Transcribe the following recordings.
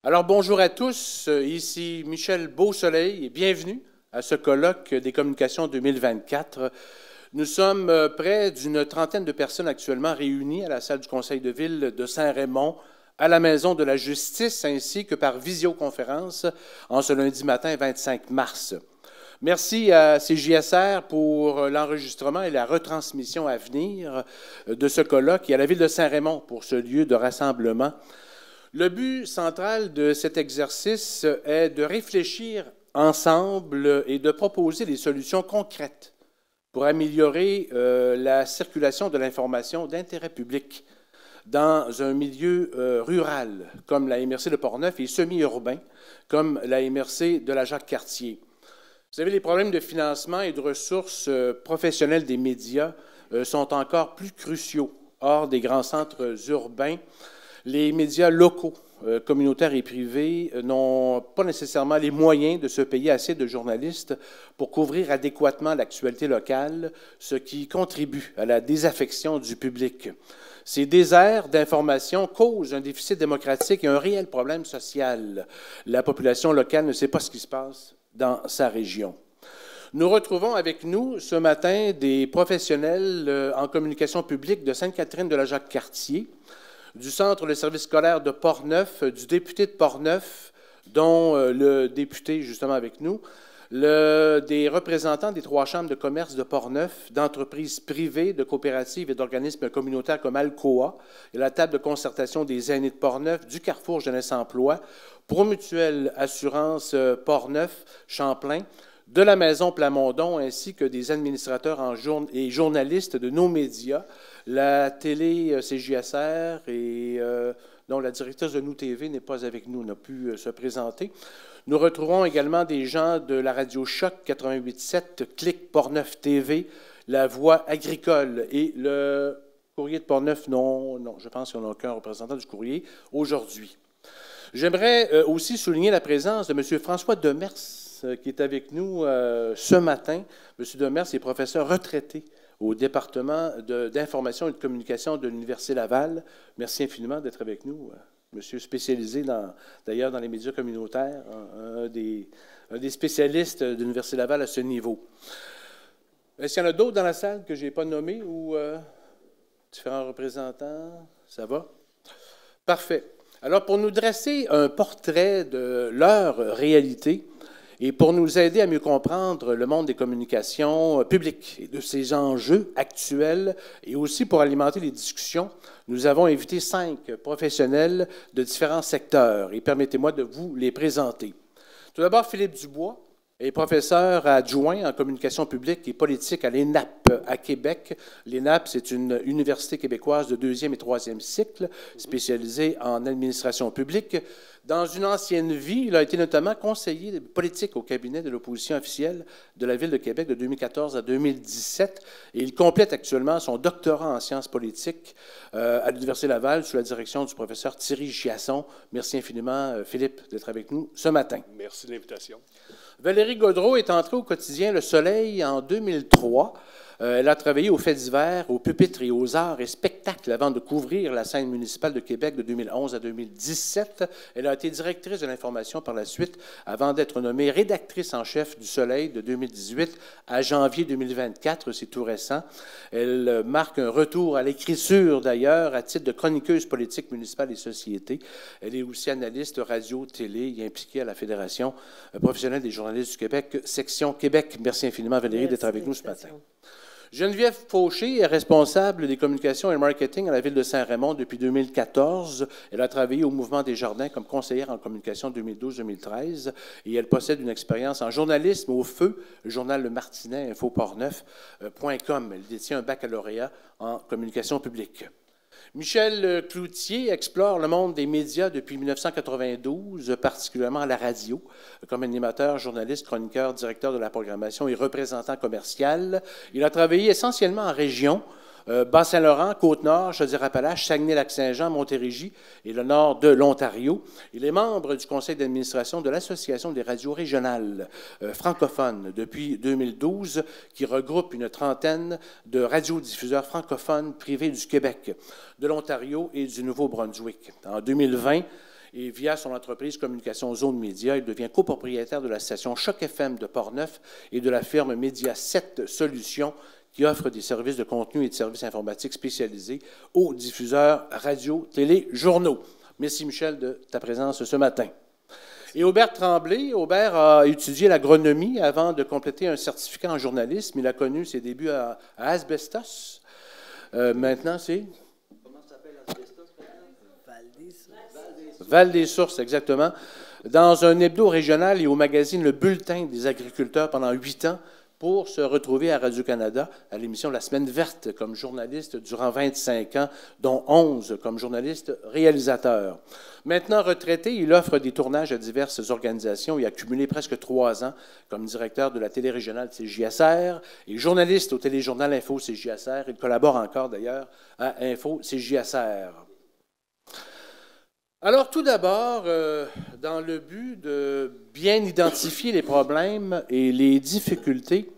Alors bonjour à tous, ici Michel Beausoleil et bienvenue à ce colloque des communications 2024. Nous sommes près d'une trentaine de personnes actuellement réunies à la salle du Conseil de ville de Saint-Raymond, à la Maison de la Justice, ainsi que par visioconférence en ce lundi matin 25 mars. Merci à CJSR pour l'enregistrement et la retransmission à venir de ce colloque et à la ville de Saint-Raymond pour ce lieu de rassemblement. Le but central de cet exercice est de réfléchir ensemble et de proposer des solutions concrètes pour améliorer la circulation de l'information d'intérêt public dans un milieu rural comme la MRC de Portneuf et semi-urbain comme la MRC de la Jacques-Cartier. Vous savez, les problèmes de financement et de ressources professionnelles des médias sont encore plus cruciaux hors des grands centres urbains. Les médias locaux, communautaires et privés n'ont pas nécessairement les moyens de se payer assez de journalistes pour couvrir adéquatement l'actualité locale, ce qui contribue à la désaffection du public. Ces déserts d'information causent un déficit démocratique et un réel problème social. La population locale ne sait pas ce qui se passe dans sa région. Nous retrouvons avec nous ce matin des professionnels en communication publique de Sainte-Catherine de la Jacques-Cartier, du Centre de service scolaire de Portneuf, du député de Portneuf, dont le député justement avec nous, des représentants des 3 chambres de commerce de Portneuf, d'entreprises privées, de coopératives et d'organismes communautaires comme Alcoa, et la table de concertation des aînés de Portneuf, du Carrefour Jeunesse Emploi, Promutuelle Assurance Portneuf, Champlain, de la Maison Plamondon, ainsi que des administrateurs et journalistes de nos médias, la télé CJSR et dont la directrice de Nous TV n'est pas avec nous, n'a pu se présenter. Nous retrouvons également des gens de la radio Choc 88.7, Clic Portneuf TV, La Voix agricole et le Courrier de Portneuf. Non, je pense qu'il n'y en a aucun représentant du Courrier aujourd'hui. J'aimerais aussi souligner la présence de M. François Demers, qui est avec nous ce matin. M. Demers est professeur retraité au département d'information et de communication de l'Université Laval. Merci infiniment d'être avec nous. Monsieur spécialisé d'ailleurs dans les médias communautaires, un des spécialistes de l'Université Laval à ce niveau. Est-ce qu'il y en a d'autres dans la salle que je n'ai pas nommés ou différents représentants? Ça va? Parfait. Alors, pour nous dresser un portrait de leur réalité, et pour nous aider à mieux comprendre le monde des communications publiques et de ses enjeux actuels, et aussi pour alimenter les discussions, nous avons invité 5 professionnels de différents secteurs. Et permettez-moi de vous les présenter. Tout d'abord, Philippe Dubois est professeur adjoint en communication publique et politique à l'ENAP à Québec. L'ENAP, c'est une université québécoise de 2e et 3e cycle, spécialisée en administration publique. Dans une ancienne vie, il a été notamment conseiller politique au cabinet de l'opposition officielle de la Ville de Québec de 2014 à 2017. Et il complète actuellement son doctorat en sciences politiques à l'Université Laval sous la direction du professeur Thierry Giasson. Merci infiniment, Philippe, d'être avec nous ce matin. Merci de l'invitation. Valérie Gaudreault est entrée au quotidien Le Soleil en 2003. Elle a travaillé aux faits divers, au pupitre et aux arts et spectacles avant de couvrir la scène municipale de Québec de 2011 à 2017. Elle a été directrice de l'information par la suite avant d'être nommée rédactrice en chef du Soleil de 2018 à janvier 2024. C'est tout récent. Elle marque un retour à l'écriture d'ailleurs à titre de chroniqueuse politique municipale et société. Elle est aussi analyste radio-télé et impliquée à la Fédération professionnelle des journalistes du Québec, section Québec. Merci infiniment Valérie d'être avec nous ce matin. Geneviève Fauché est responsable des communications et marketing à la Ville de Saint-Raymond depuis 2014. Elle a travaillé au Mouvement des Jardins comme conseillère en communication 2012-2013 et elle possède une expérience en journalisme au Feu, le journal Le Martinet, infoportneuf.com. Elle détient un baccalauréat en communication publique. Michel Cloutier explore le monde des médias depuis 1992, particulièrement à la radio, comme animateur, journaliste, chroniqueur, directeur de la programmation et représentant commercial. Il a travaillé essentiellement en région, Bas-Saint-Laurent, Côte-Nord, Chaudière-Appalaches, Saguenay-Lac-Saint-Jean, Montérégie et le nord de l'Ontario. Il est membre du conseil d'administration de l'Association des radios régionales francophones depuis 2012, qui regroupe une trentaine de radiodiffuseurs francophones privés du Québec, de l'Ontario et du Nouveau-Brunswick. En 2020, Et via son entreprise Communication Zone Média, il devient copropriétaire de la station Choc FM de Portneuf et de la firme Média 7 Solutions, qui offre des services de contenu et de services informatiques spécialisés aux diffuseurs radio, télé, journaux. Merci, Michel, de ta présence ce matin. Et Aubert Tremblay, Aubert a étudié l'agronomie avant de compléter un certificat en journalisme. Il a connu ses débuts à Asbestos. Maintenant, c'est... Comment ça s'appelle Asbestos maintenant? Val-des-Sources, exactement. Dans un hebdo régional et au magazine Le Bulletin des agriculteurs pendant 8 ans, pour se retrouver à Radio-Canada, à l'émission La Semaine verte, comme journaliste durant 25 ans, dont 11 comme journaliste réalisateur. Maintenant retraité, il offre des tournages à diverses organisations et a cumulé presque 3 ans comme directeur de la télé régionale CJSR et journaliste au téléjournal Info CJSR. Il collabore encore d'ailleurs à Info CJSR. Alors, tout d'abord, dans le but de bien identifier les problèmes et les difficultés,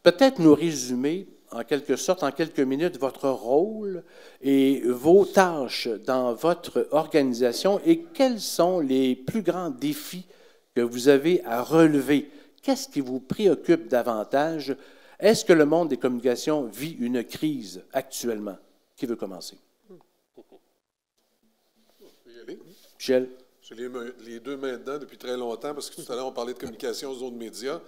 peut-être nous résumer, en quelque sorte, en quelques minutes, votre rôle et vos tâches dans votre organisation et quels sont les plus grands défis que vous avez à relever. Qu'est-ce qui vous préoccupe davantage? Est-ce que le monde des communications vit une crise actuellement? Qui veut commencer? Michel? J'ai les deux mains dedans depuis très longtemps parce que tout à l'heure, on parlait de communication zone média.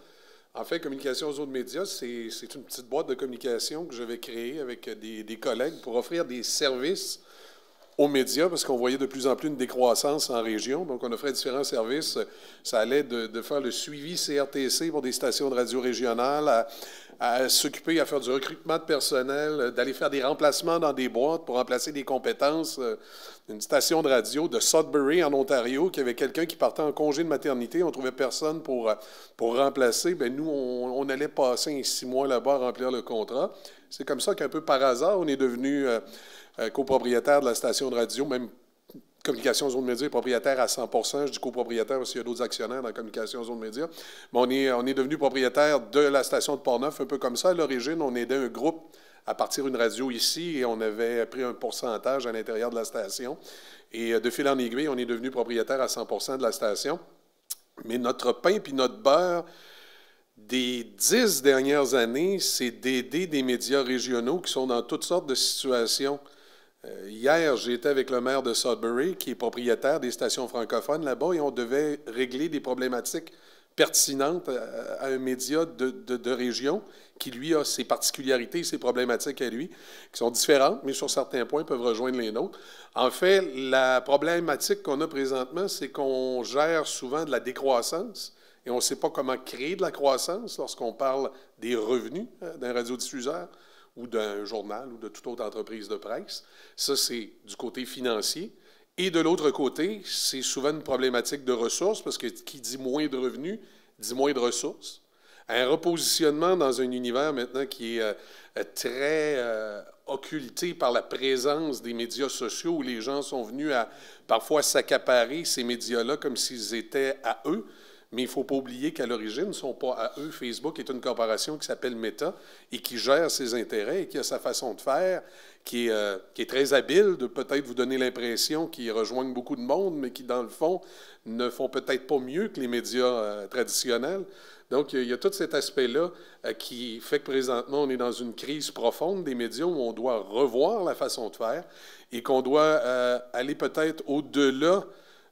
En fait, communication zone média, c'est une petite boîte de communication que j'avais créée avec des collègues pour offrir des services aux médias parce qu'on voyait de plus en plus une décroissance en région. Donc, on offrait différents services. Ça allait de faire le suivi CRTC pour des stations de radio régionales, à s'occuper, à faire du recrutement de personnel, d'aller faire des remplacements dans des boîtes pour remplacer des compétences. Une station de radio de Sudbury, en Ontario, qui avait quelqu'un qui partait en congé de maternité. On ne trouvait personne pour remplacer. Bien, nous, on allait passer 6 mois là-bas à remplir le contrat. C'est comme ça qu'un peu par hasard, on est devenu copropriétaire de la station de radio, même Communication Zone Média est propriétaire à 100%. Je dis copropriétaire parce qu'il y a d'autres actionnaires dans Communication Zone Média. Mais on est devenu propriétaire de la station de Portneuf, un peu comme ça. À l'origine, on aidait un groupe à partir d'une radio ici et on avait pris un pourcentage à l'intérieur de la station. Et de fil en aiguille, on est devenu propriétaire à 100% de la station. Mais notre pain puis notre beurre des 10 dernières années, c'est d'aider des médias régionaux qui sont dans toutes sortes de situations. Hier, j'ai été avec le maire de Sudbury, qui est propriétaire des stations francophones là-bas, et on devait régler des problématiques pertinentes à un média de région qui, lui, a ses particularités, ses problématiques à lui, qui sont différentes, mais sur certains points peuvent rejoindre les nôtres. En fait, la problématique qu'on a présentement, c'est qu'on gère souvent de la décroissance et on ne sait pas comment créer de la croissance lorsqu'on parle des revenus d'un radiodiffuseur ou d'un journal ou de toute autre entreprise de presse. Ça, c'est du côté financier. Et de l'autre côté, c'est souvent une problématique de ressources, parce que qui dit moins de revenus, dit moins de ressources. Un repositionnement dans un univers maintenant qui est très occulté par la présence des médias sociaux, où les gens sont venus à parfois s'accaparer ces médias-là comme s'ils étaient à eux. Mais il ne faut pas oublier qu'à l'origine, ils ne sont pas à eux. Facebook est une corporation qui s'appelle Meta et qui gère ses intérêts et qui a sa façon de faire, qui est très habile, de peut-être vous donner l'impression qu'ils rejoignent beaucoup de monde, mais qui, dans le fond, ne font peut-être pas mieux que les médias traditionnels. Donc, il y a tout cet aspect-là qui fait que présentement, on est dans une crise profonde des médias où on doit revoir la façon de faire et qu'on doit aller peut-être au-delà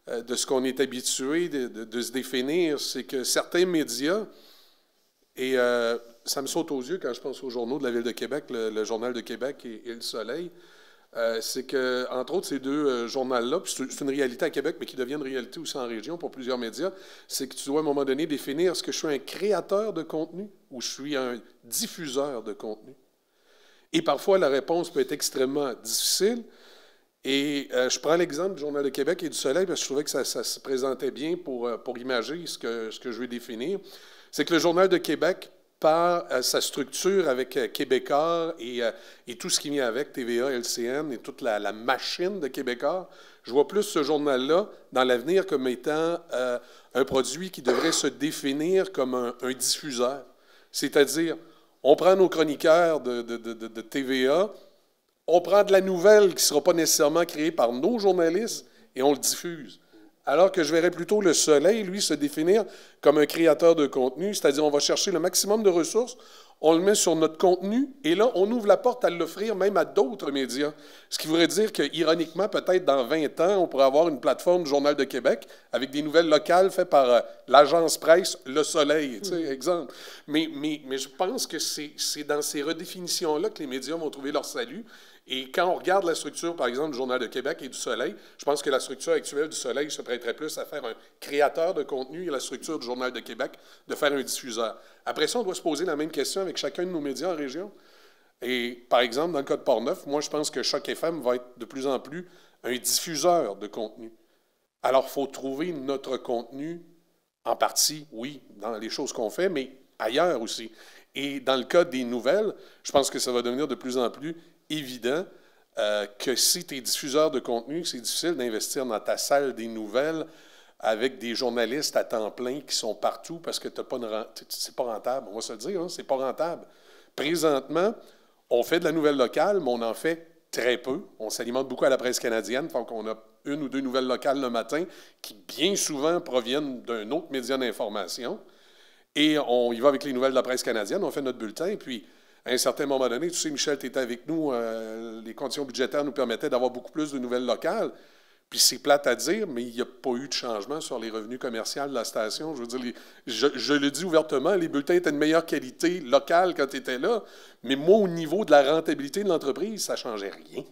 de ce qu'on est habitué de se définir. C'est que certains médias, et ça me saute aux yeux quand je pense aux journaux de la Ville de Québec, le Journal de Québec et Le Soleil, c'est que, entre autres, ces deux journaux-là, puis c'est une réalité à Québec, mais qui devient une réalité aussi en région pour plusieurs médias, c'est que tu dois à un moment donné définir est-ce que je suis un créateur de contenu ou je suis un diffuseur de contenu. Et parfois, la réponse peut être extrêmement difficile. Et je prends l'exemple du Journal de Québec et du Soleil parce que je trouvais que ça se présentait bien pour imager ce que je veux définir. C'est que le Journal de Québec, par sa structure avec Québécois et tout ce qui vient avec, TVA, LCN et toute la machine de Québécois, je vois plus ce journal-là dans l'avenir comme étant un produit qui devrait se définir comme un diffuseur. C'est-à-dire, on prend nos chroniqueurs de TVA, on prend de la nouvelle qui ne sera pas nécessairement créée par nos journalistes et on le diffuse. Alors que je verrais plutôt le Soleil, lui, se définir comme un créateur de contenu, c'est-à-dire on va chercher le maximum de ressources, on le met sur notre contenu, et là, on ouvre la porte à l'offrir même à d'autres médias. Ce qui voudrait dire que, ironiquement, peut-être dans 20 ans, on pourrait avoir une plateforme du Journal de Québec avec des nouvelles locales faites par l'agence presse Le Soleil, tu sais, exemple. Mais je pense que c'est dans ces redéfinitions-là que les médias vont trouver leur salut. Et quand on regarde la structure, par exemple, du Journal de Québec et du Soleil, je pense que la structure actuelle du Soleil se prêterait plus à faire un créateur de contenu et la structure du Journal de Québec de faire un diffuseur. Après ça, on doit se poser la même question avec chacun de nos médias en région. Et par exemple, dans le cas de Portneuf, moi, je pense que Choc FM va être de plus en plus un diffuseur de contenu. Alors, il faut trouver notre contenu, en partie, oui, dans les choses qu'on fait, mais ailleurs aussi. Et dans le cas des nouvelles, je pense que ça va devenir de plus en plus évident que si tu es diffuseur de contenu, c'est difficile d'investir dans ta salle des nouvelles avec des journalistes à temps plein qui sont partout parce que c'est pas rentable. On va se le dire, hein, c'est pas rentable. Présentement, on fait de la nouvelle locale, mais on en fait très peu. On s'alimente beaucoup à la presse canadienne, donc on a 1 ou 2 nouvelles locales le matin qui bien souvent proviennent d'un autre média d'information. Et on y va avec les nouvelles de la presse canadienne, on fait notre bulletin, et puis à un certain moment donné, tu sais, Michel, tu étais avec nous, les conditions budgétaires nous permettaient d'avoir beaucoup plus de nouvelles locales. Puis c'est plate à dire, mais il n'y a pas eu de changement sur les revenus commerciaux de la station. Je veux dire, je le dis ouvertement, les bulletins étaient de meilleure qualité locale quand tu étais là, mais moi, au niveau de la rentabilité de l'entreprise, ça ne changeait rien.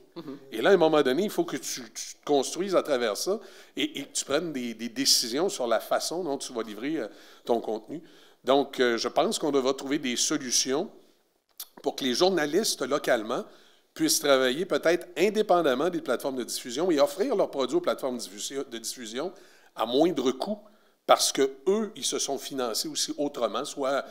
Et là, à un moment donné, il faut que tu te construises à travers ça et que tu prennes des décisions sur la façon dont tu vas livrer ton contenu. Donc, je pense qu'on devra trouver des solutions pour que les journalistes localement puissent travailler peut-être indépendamment des plateformes de diffusion et offrir leurs produits aux plateformes de diffusion à moindre coût parce qu'eux, ils se sont financés aussi autrement. Soit,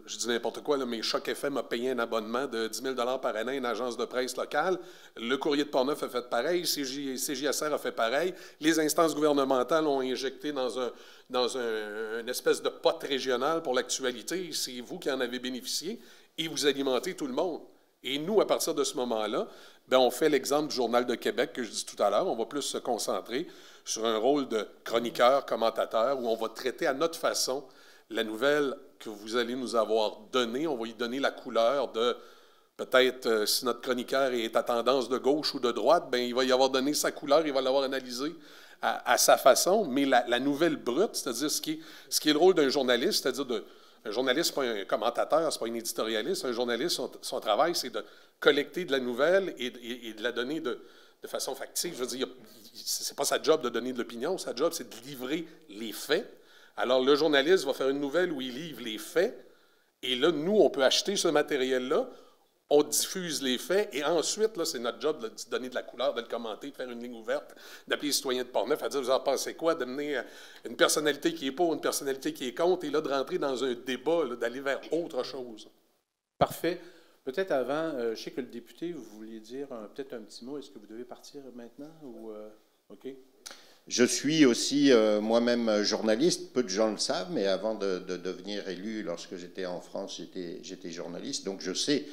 je dis n'importe quoi, là, mais Choc FM a payé un abonnement de 10 000 par année à une agence de presse locale. Le Courrier de Portneuf a fait pareil. CJSR a fait pareil. Les instances gouvernementales ont injecté dans une espèce de pot régional pour l'actualité. C'est vous qui en avez bénéficié et vous alimentez tout le monde. Et nous, à partir de ce moment-là, bien, on fait l'exemple du Journal de Québec que je dis tout à l'heure. On va plus se concentrer sur un rôle de chroniqueur, commentateur, où on va traiter à notre façon la nouvelle que vous allez nous avoir donnée. On va y donner la couleur de, peut-être, si notre chroniqueur est à tendance de gauche ou de droite, bien, il va y avoir donné sa couleur, il va l'avoir analysée à sa façon. Mais la nouvelle brute, c'est-à-dire ce qui est le rôle d'un journaliste, c'est-à-dire un journaliste, ce n'est pas un commentateur, ce n'est pas un éditorialiste. Un journaliste, son travail, c'est de collecter de la nouvelle et de la donner de façon factive. Je veux dire, ce n'est pas sa job de donner de l'opinion. Sa job, c'est de livrer les faits. Alors, le journaliste va faire une nouvelle où il livre les faits. Et là, nous, on peut acheter ce matériel-là. On diffuse les faits. Et ensuite, là, c'est notre job de donner de la couleur, de le commenter, de faire une ligne ouverte, d'appeler les citoyens de Portneuf à dire, vous en pensez quoi, d'amener une personnalité qui est pour, une personnalité qui est contre, et là, de rentrer dans un débat, là, d'aller vers autre chose. Parfait. Peut-être avant, je sais que le député, vous vouliez dire peut-être un petit mot. Est-ce que vous devez partir maintenant? Ou, OK. Je suis aussi moi-même journaliste, peu de gens le savent, mais avant de devenir élu, lorsque j'étais en France, j'étais journaliste, donc je sais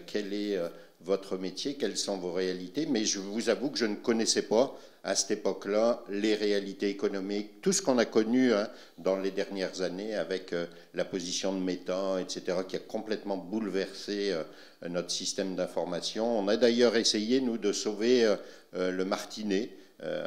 quel est votre métier, quelles sont vos réalités, mais je vous avoue que je ne connaissais pas à cette époque-là les réalités économiques, tout ce qu'on a connu dans les dernières années avec la position de Meta, etc., qui a complètement bouleversé notre système d'information. On a d'ailleurs essayé, nous, de sauver le Martinet,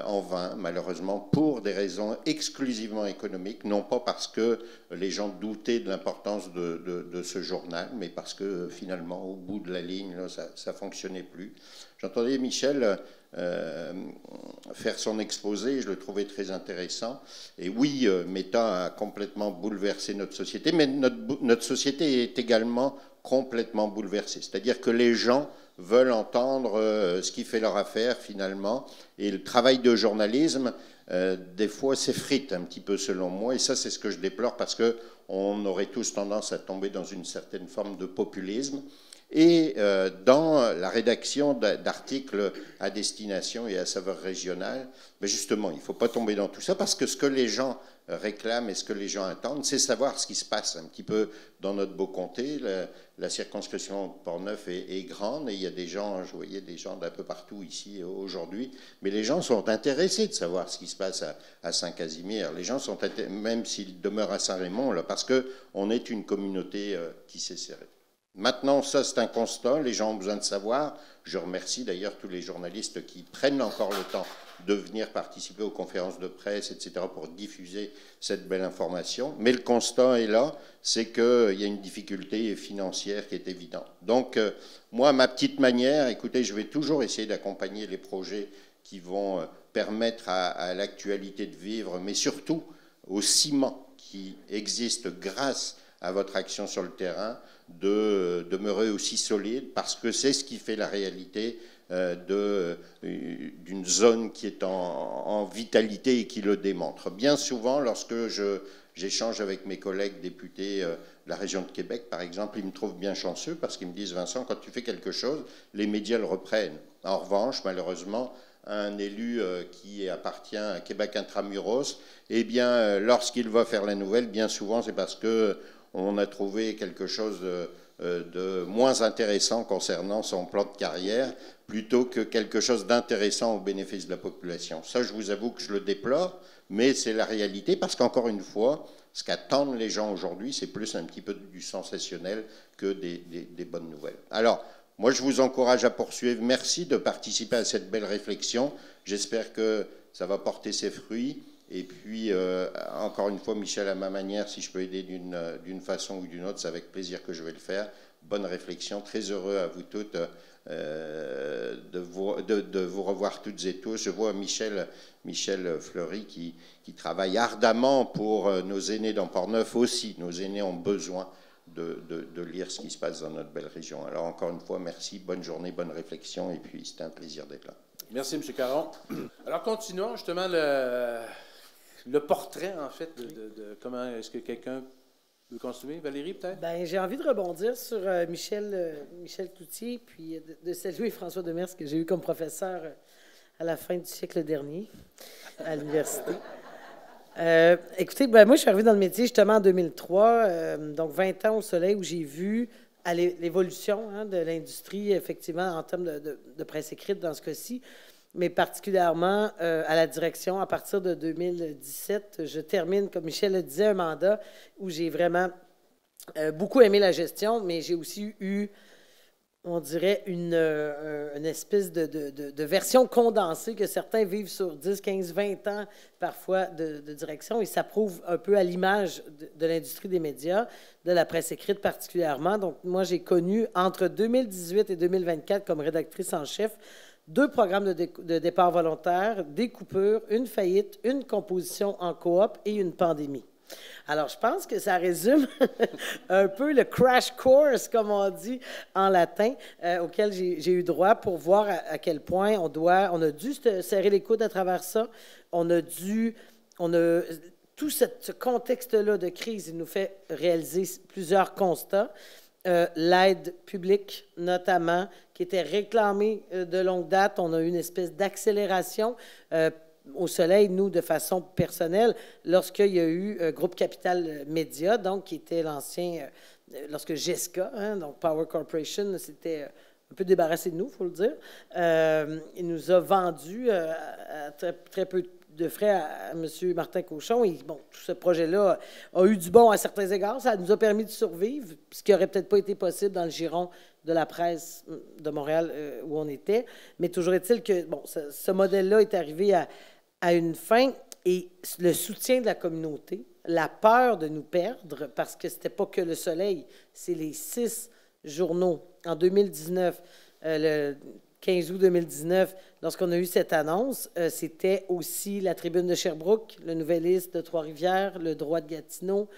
en vain, malheureusement, pour des raisons exclusivement économiques, non pas parce que les gens doutaient de l'importance de ce journal, mais parce que finalement, au bout de la ligne, là, ça ne fonctionnait plus. J'entendais Michel faire son exposé, je le trouvais très intéressant. Et oui, Meta a complètement bouleversé notre société, mais notre société est également complètement bouleversée. C'est-à-dire que les gens veulent entendre ce qui fait leur affaire finalement, et le travail de journalisme des fois s'effrite un petit peu selon moi, et ça c'est ce que je déplore parce qu'on aurait tous tendance à tomber dans une certaine forme de populisme, et dans la rédaction d'articles à destination et à saveur régionale. Mais justement, il ne faut pas tomber dans tout ça, parce que ce que les gens réclament et ce que les gens attendent, c'est savoir ce qui se passe un petit peu dans notre beau comté. La circonscription Portneuf est grande, et il y a des gens, je voyais des gens d'un peu partout ici aujourd'hui, mais les gens sont intéressés de savoir ce qui se passe à Saint-Casimir. Les gens sont même s'ils demeurent à Saint-Raymond, là, parce qu'on est une communauté qui s'est serrée. Maintenant, ça, c'est un constat, les gens ont besoin de savoir. Je remercie d'ailleurs tous les journalistes qui prennent encore le temps de venir participer aux conférences de presse, etc., pour diffuser cette belle information. Mais le constat est là, c'est qu'il y a une difficulté financière qui est évidente. Donc, moi, à ma petite manière, écoutez, je vais toujours essayer d'accompagner les projets qui vont permettre à l'actualité de vivre, mais surtout au ciment qui existe grâce à votre action sur le terrain, de demeurer aussi solide, parce que c'est ce qui fait la réalité d'une zone qui est en vitalité et qui le démontre. Bien souvent, lorsque j'échange avec mes collègues députés de la région de Québec, par exemple, ils me trouvent bien chanceux parce qu'ils me disent « Vincent, quand tu fais quelque chose, les médias le reprennent ». En revanche, malheureusement, un élu qui appartient à Québec Intramuros, eh bien, lorsqu'il va faire la nouvelle, bien souvent, c'est parce qu'on a trouvé quelque chose de moins intéressant concernant son plan de carrière, plutôt que quelque chose d'intéressant au bénéfice de la population. Ça, je vous avoue que je le déplore, mais c'est la réalité, parce qu'encore une fois, ce qu'attendent les gens aujourd'hui, c'est plus un petit peu du sensationnel que des bonnes nouvelles. Alors, moi, je vous encourage à poursuivre. Merci de participer à cette belle réflexion. J'espère que ça va porter ses fruits. Et puis, encore une fois, Michel, à ma manière, si je peux aider d'une façon ou d'une autre, c'est avec plaisir que je vais le faire. Bonne réflexion, très heureux à vous toutes de vous revoir toutes et tous. Je vois Michel Fleury qui travaille ardemment pour nos aînés dans Portneuf aussi. Nos aînés ont besoin de lire ce qui se passe dans notre belle région. Alors, encore une fois, merci, bonne journée, bonne réflexion, et puis c'était un plaisir d'être là. Merci, M. Caron. Alors, continuons justement le portrait, en fait, de comment est-ce que quelqu'un veut continuer. Valérie, peut-être? Bien, j'ai envie de rebondir sur Michel Cloutier, puis de saluer François Demers, que j'ai eu comme professeur à la fin du siècle dernier à l'université. Écoutez, ben, moi, je suis arrivée dans le métier justement en 2003, donc 20 ans au soleil, où j'ai vu l'évolution de l'industrie, effectivement, en termes de presse écrite dans ce cas-ci, mais particulièrement à la direction. À partir de 2017, je termine, comme Michel le disait, un mandat où j'ai vraiment beaucoup aimé la gestion, mais j'ai aussi eu, on dirait, une espèce de version condensée que certains vivent sur 10, 15, 20 ans, parfois, de direction, et ça prouve un peu à l'image de l'industrie des médias, de la presse écrite particulièrement. Donc, moi, j'ai connu, entre 2018 et 2024, comme rédactrice en chef, 2 programmes de départ volontaire, des coupures, une faillite, une composition en coop et une pandémie. Alors, je pense que ça résume un peu le crash course, comme on dit en latin, auquel j'ai eu droit pour voir à quel point on a dû se serrer les coudes à travers ça. Tout ce contexte-là de crise, il nous fait réaliser plusieurs constats. L'aide publique, notamment, qui était réclamée de longue date. On a eu une espèce d'accélération au soleil, nous, de façon personnelle, lorsqu'il y a eu Groupe Capital Média, donc, qui était l'ancien, lorsque GESCA, donc Power Corporation, s'était un peu débarrassé de nous, il faut le dire. Il nous a vendu à très peu de frais à M. Martin Cochon. Et bon, tout ce projet-là a eu du bon à certains égards. Ça nous a permis de survivre, ce qui n'aurait peut-être pas été possible dans le giron de la presse de Montréal où on était. Mais toujours est-il que bon, ce modèle-là est arrivé à une fin, et le soutien de la communauté, la peur de nous perdre, parce que ce n'était pas que le soleil, c'est les 6 journaux. En 2019, le 15 août 2019, lorsqu'on a eu cette annonce, c'était aussi la Tribune de Sherbrooke, le Nouvelliste de Trois-Rivières, le Droit de Gatineau,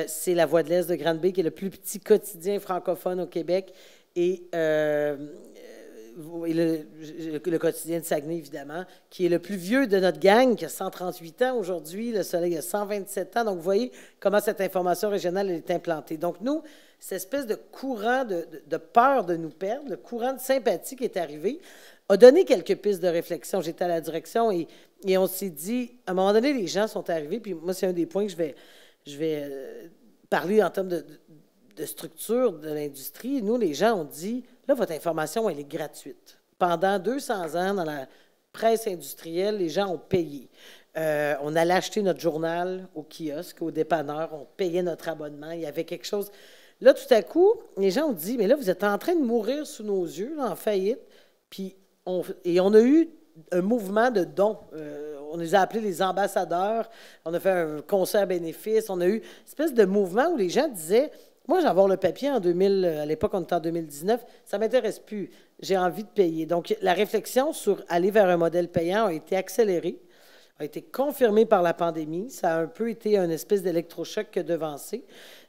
c'est la Voix de l'Est de Grande-Bay, qui est le plus petit quotidien francophone au Québec. Et le quotidien de Saguenay, évidemment, qui est le plus vieux de notre gang, qui a 138 ans aujourd'hui. Le Soleil a 127 ans. Donc, vous voyez comment cette information régionale est implantée. Donc, nous, cette espèce de courant de peur de nous perdre, le courant de sympathie qui est arrivé, a donné quelques pistes de réflexion. J'étais à la direction et on s'est dit, à un moment donné, les gens sont arrivés, puis moi, c'est un des points que je vais parler en termes de structure de l'industrie. Nous, les gens ont dit, là, votre information, elle est gratuite. Pendant 200 ans, dans la presse industrielle, les gens ont payé. On allait acheter notre journal au kiosque, au dépanneur, on payait notre abonnement, il y avait quelque chose. Là, tout à coup, les gens ont dit, mais là, vous êtes en train de mourir sous nos yeux, là, en faillite. Puis, on a eu un mouvement de dons. On les a appelés les ambassadeurs. On a fait un concert bénéfice. On a eu une espèce de mouvement où les gens disaient, moi, j'ai avoir le papier en 2000, à l'époque, on était en 2019, ça ne m'intéresse plus. J'ai envie de payer. Donc, la réflexion sur aller vers un modèle payant a été accélérée, a été confirmée par la pandémie. Ça a un peu été un espèce d'électrochoc que devancé.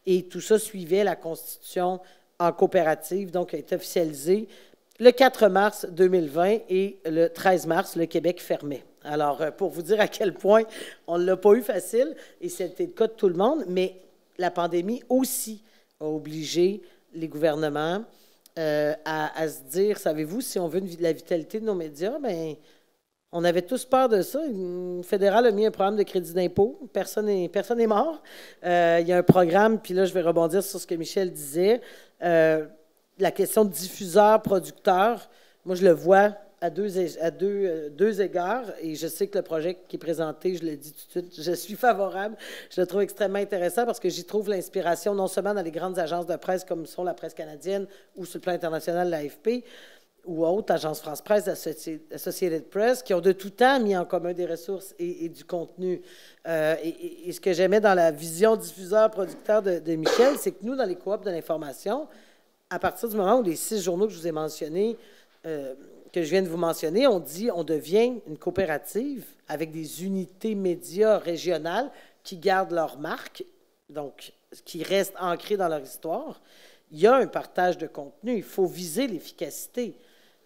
Et tout ça suivait la constitution en coopérative, donc a été officialisée le 4 mars 2020 et le 13 mars, le Québec fermait. Alors, pour vous dire à quel point on ne l'a pas eu facile, et c'était le cas de tout le monde, mais la pandémie aussi a obligé les gouvernements à se dire, savez-vous, si on veut la vitalité de nos médias, bien, on avait tous peur de ça. Le fédéral a mis un programme de crédit d'impôt. Personne n'est mort. Il y a un programme, puis là, je vais rebondir sur ce que Michel disait. La question de diffuseur-producteur, moi, je le vois à deux égards, et je sais que le projet qui est présenté, je le dis tout de suite, je suis favorable. Je le trouve extrêmement intéressant parce que j'y trouve l'inspiration non seulement dans les grandes agences de presse comme sont la Presse canadienne ou sur le plan international l'AFP ou autres, Agence France Presse, Associated Press, qui ont de tout temps mis en commun des ressources et du contenu. Et ce que j'aimais dans la vision diffuseur-producteur de Michel, c'est que nous, dans les coops de l'information, à partir du moment où les 6 journaux que je vous ai mentionnés, que je viens de vous mentionner, on dit on devient une coopérative avec des unités médias régionales qui gardent leur marque, donc qui restent ancrées dans leur histoire. Il y a un partage de contenu. Il faut viser l'efficacité.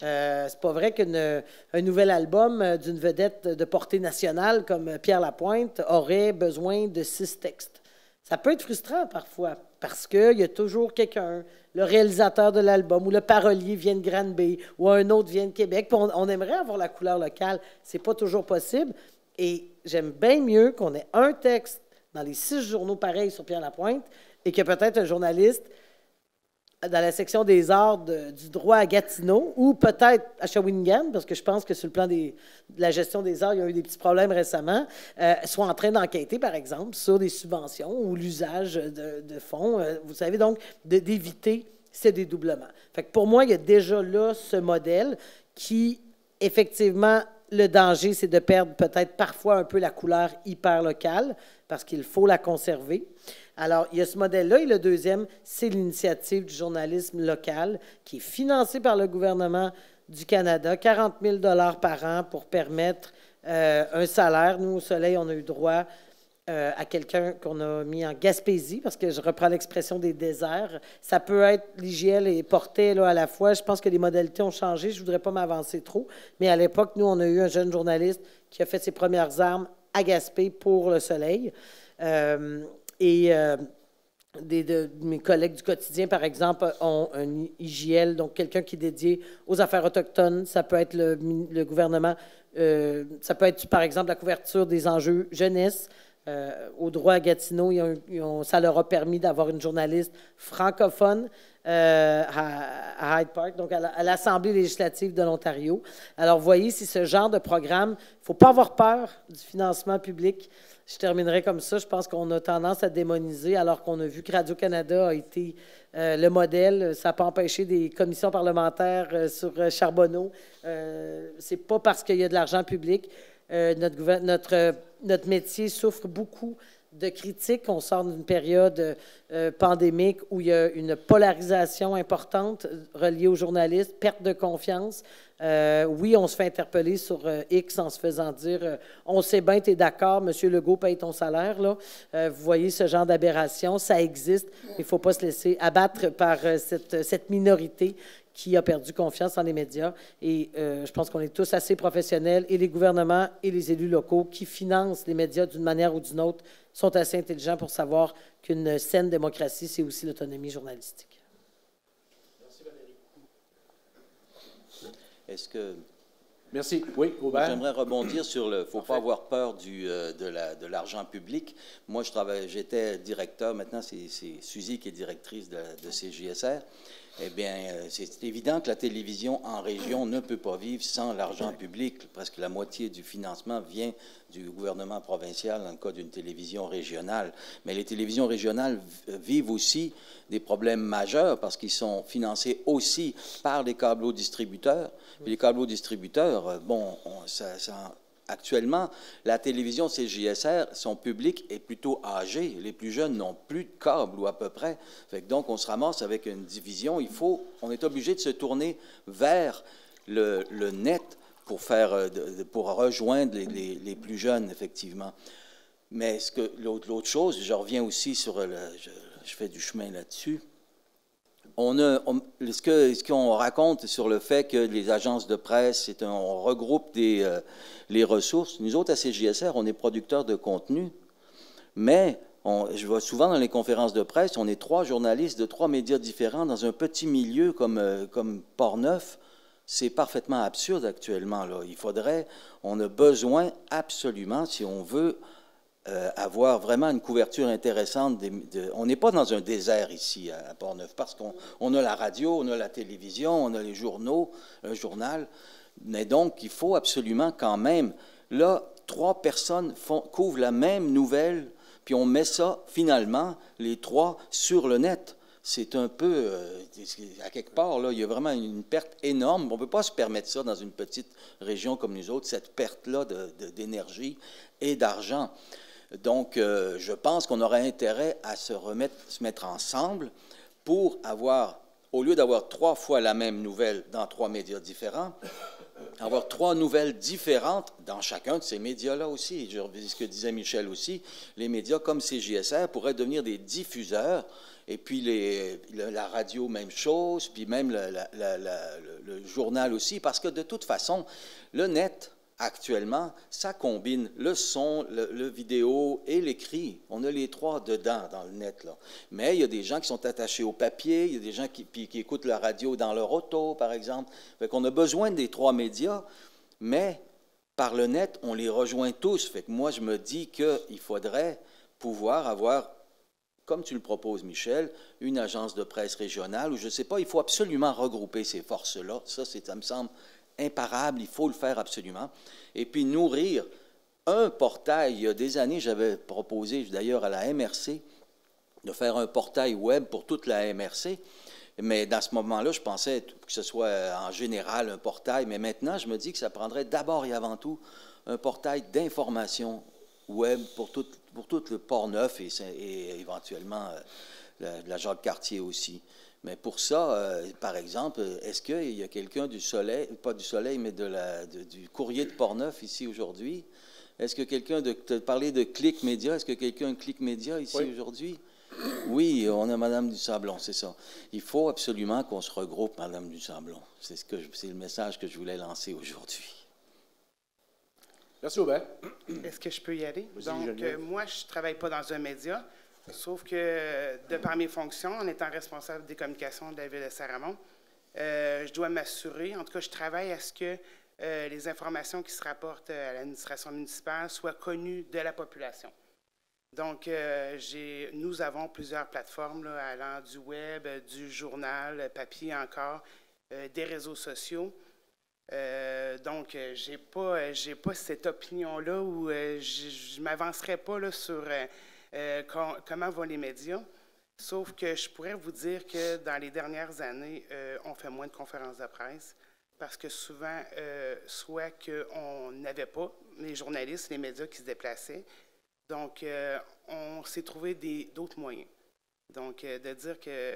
C'est pas vrai qu'un nouvel album d'une vedette de portée nationale comme Pierre Lapointe aurait besoin de 6 textes. Ça peut être frustrant parfois parce qu'il y a toujours quelqu'un, le réalisateur de l'album ou le parolier vient de Granby ou un autre vient de Québec. Puis on aimerait avoir la couleur locale. C'est pas toujours possible. Et j'aime bien mieux qu'on ait un texte dans les 6 journaux pareils sur Pierre Lapointe et que peut-être un journaliste dans la section des arts du droit à Gatineau ou peut-être à Shawinigan, parce que je pense que sur le plan de la gestion des arts, il y a eu des petits problèmes récemment, soit en train d'enquêter, par exemple, sur des subventions ou l'usage de fonds. Vous savez, donc, d'éviter ces dédoublements. Fait que pour moi, il y a déjà là ce modèle qui, effectivement, le danger, c'est de perdre peut-être parfois un peu la couleur hyper locale, parce qu'il faut la conserver. Alors, il y a ce modèle-là. Et le deuxième, c'est l'initiative du journalisme local qui est financée par le gouvernement du Canada, 40 000 $ par an pour permettre un salaire. Nous, au Soleil, on a eu droit à quelqu'un qu'on a mis en Gaspésie, parce que je reprends l'expression des déserts. Ça peut être l'IGL et Portet là, à la fois. Je pense que les modalités ont changé. Je ne voudrais pas m'avancer trop. Mais à l'époque, nous, on a eu un jeune journaliste qui a fait ses premières armes à Gaspé pour le Soleil. Mes collègues du quotidien, par exemple, ont un IGL, donc quelqu'un qui est dédié aux affaires autochtones. Ça peut être le gouvernement. Ça peut être, par exemple, la couverture des enjeux jeunesse. Au droit à Gatineau, ça leur a permis d'avoir une journaliste francophone à Hyde Park, donc à l'Assemblée législative de l'Ontario. Alors, vous voyez, c'est ce genre de programme. Il ne faut pas avoir peur du financement public. Je terminerai comme ça. Je pense qu'on a tendance à démoniser, alors qu'on a vu que Radio-Canada a été le modèle. Ça n'a pas empêché des commissions parlementaires sur Charbonneau. C'est pas parce qu'il y a de l'argent public. Notre métier souffre beaucoup de critiques. On sort d'une période pandémique où il y a une polarisation importante reliée aux journalistes, perte de confiance. Oui, on se fait interpeller sur X en se faisant dire on sait bien, tu es d'accord, M. Legault paye ton salaire. Là. Vous voyez ce genre d'aberration, ça existe. Il ne faut pas se laisser abattre par cette minorité qui a perdu confiance dans les médias. Et je pense qu'on est tous assez professionnels, et les gouvernements et les élus locaux qui financent les médias d'une manière ou d'une autre sont assez intelligents pour savoir qu'une saine démocratie, c'est aussi l'autonomie journalistique. Merci, Valérie. Est-ce que... Merci. Oui, Aubert. J'aimerais rebondir sur le... Il ne faut pas avoir peur de l'argent public. Moi, j'étais directeur. Maintenant, c'est Suzy qui est directrice de CJSR. Eh bien, c'est évident que la télévision en région ne peut pas vivre sans l'argent public. Presque la moitié du financement vient du gouvernement provincial dans le cas d'une télévision régionale. Mais les télévisions régionales vivent aussi des problèmes majeurs parce qu'ils sont financés aussi par les câblo-distributeurs. Puis les câblo-distributeurs, actuellement, la télévision CJSR, son public est plutôt âgé. Les plus jeunes n'ont plus de câble ou à peu près. Donc, on se ramasse avec une division. On est obligé de se tourner vers le net pour rejoindre les plus jeunes, effectivement. Mais l'autre chose, je reviens aussi sur je fais du chemin là-dessus. Ce qu'on raconte sur le fait que les agences de presse, on regroupe les ressources. Nous autres, à CJSR, on est producteurs de contenu, mais je vois souvent dans les conférences de presse, on est 3 journalistes de 3 médias différents dans un petit milieu comme Portneuf. C'est parfaitement absurde actuellement, là. On a besoin absolument, si on veut avoir vraiment une couverture intéressante. On n'est pas dans un désert ici à Portneuf, parce qu'on a la radio, on a la télévision, on a les journaux, un journal. Mais donc, il faut absolument quand même... Là, 3 personnes couvrent la même nouvelle, puis on met ça, finalement, les 3 sur le net. C'est un peu... à quelque part, là, il y a vraiment une perte énorme. On ne peut pas se permettre ça dans une petite région comme nous autres, cette perte-là d'énergie et d'argent. Donc, je pense qu'on aurait intérêt à se mettre ensemble pour avoir, au lieu d'avoir 3 fois la même nouvelle dans 3 médias différents, avoir 3 nouvelles différentes dans chacun de ces médias-là aussi. Je revis ce que disait Michel aussi. Les médias comme CJSR pourraient devenir des diffuseurs, et puis la radio, même chose, puis même le journal aussi, parce que de toute façon, le net... Actuellement, ça combine le son, le vidéo et l'écrit. On a les 3 dedans, dans le net, là. Mais il y a des gens qui sont attachés au papier, il y a des gens qui écoutent la radio dans leur auto, par exemple. Fait qu'on a besoin des 3 médias, mais par le net, on les rejoint tous. Fait que moi, je me dis qu'il faudrait pouvoir avoir, comme tu le proposes, Michel, une agence de presse régionale, ou je ne sais pas, il faut absolument regrouper ces forces-là. Ça me semble imparable, il faut le faire absolument. Et puis nourrir un portail. Il y a des années, j'avais proposé d'ailleurs à la MRC de faire un portail web pour toute la MRC. Mais dans ce moment-là, je pensais que ce soit en général un portail. Mais maintenant, je me dis que ça prendrait d'abord et avant tout un portail d'information web pour tout le Portneuf et éventuellement la Jacques-Cartier aussi. Mais pour ça, par exemple, est-ce qu'il y a quelqu'un du Soleil, pas du Soleil, mais du Courrier de Portneuf ici aujourd'hui? Est-ce que quelqu'un tu as parlé de Clic Média, est-ce que quelqu'un a Clic Média ici aujourd'hui? Oui, on a Mme Dusablon, c'est ça. Il faut absolument qu'on se regroupe, Mme Dusablon. C'est le message que je voulais lancer aujourd'hui. Merci, Aubert. Est-ce que je peux y aller? Donc, moi, je ne travaille pas dans un média. Sauf que, de par mes fonctions, en étant responsable des communications de la Ville de Saint-Raymond, je dois m'assurer, en tout cas, je travaille à ce que les informations qui se rapportent à l'administration municipale soient connues de la population. Donc, nous avons plusieurs plateformes, là, allant du web, du journal, papier encore, des réseaux sociaux. Donc, j'ai pas cette opinion-là où je ne m'avancerai pas là, sur... comment vont les médias, sauf que je pourrais vous dire que dans les dernières années, on fait moins de conférences de presse parce que souvent, soit qu'on n'avait pas les journalistes, les médias qui se déplaçaient, donc on s'est trouvé d'autres moyens. Donc, de dire que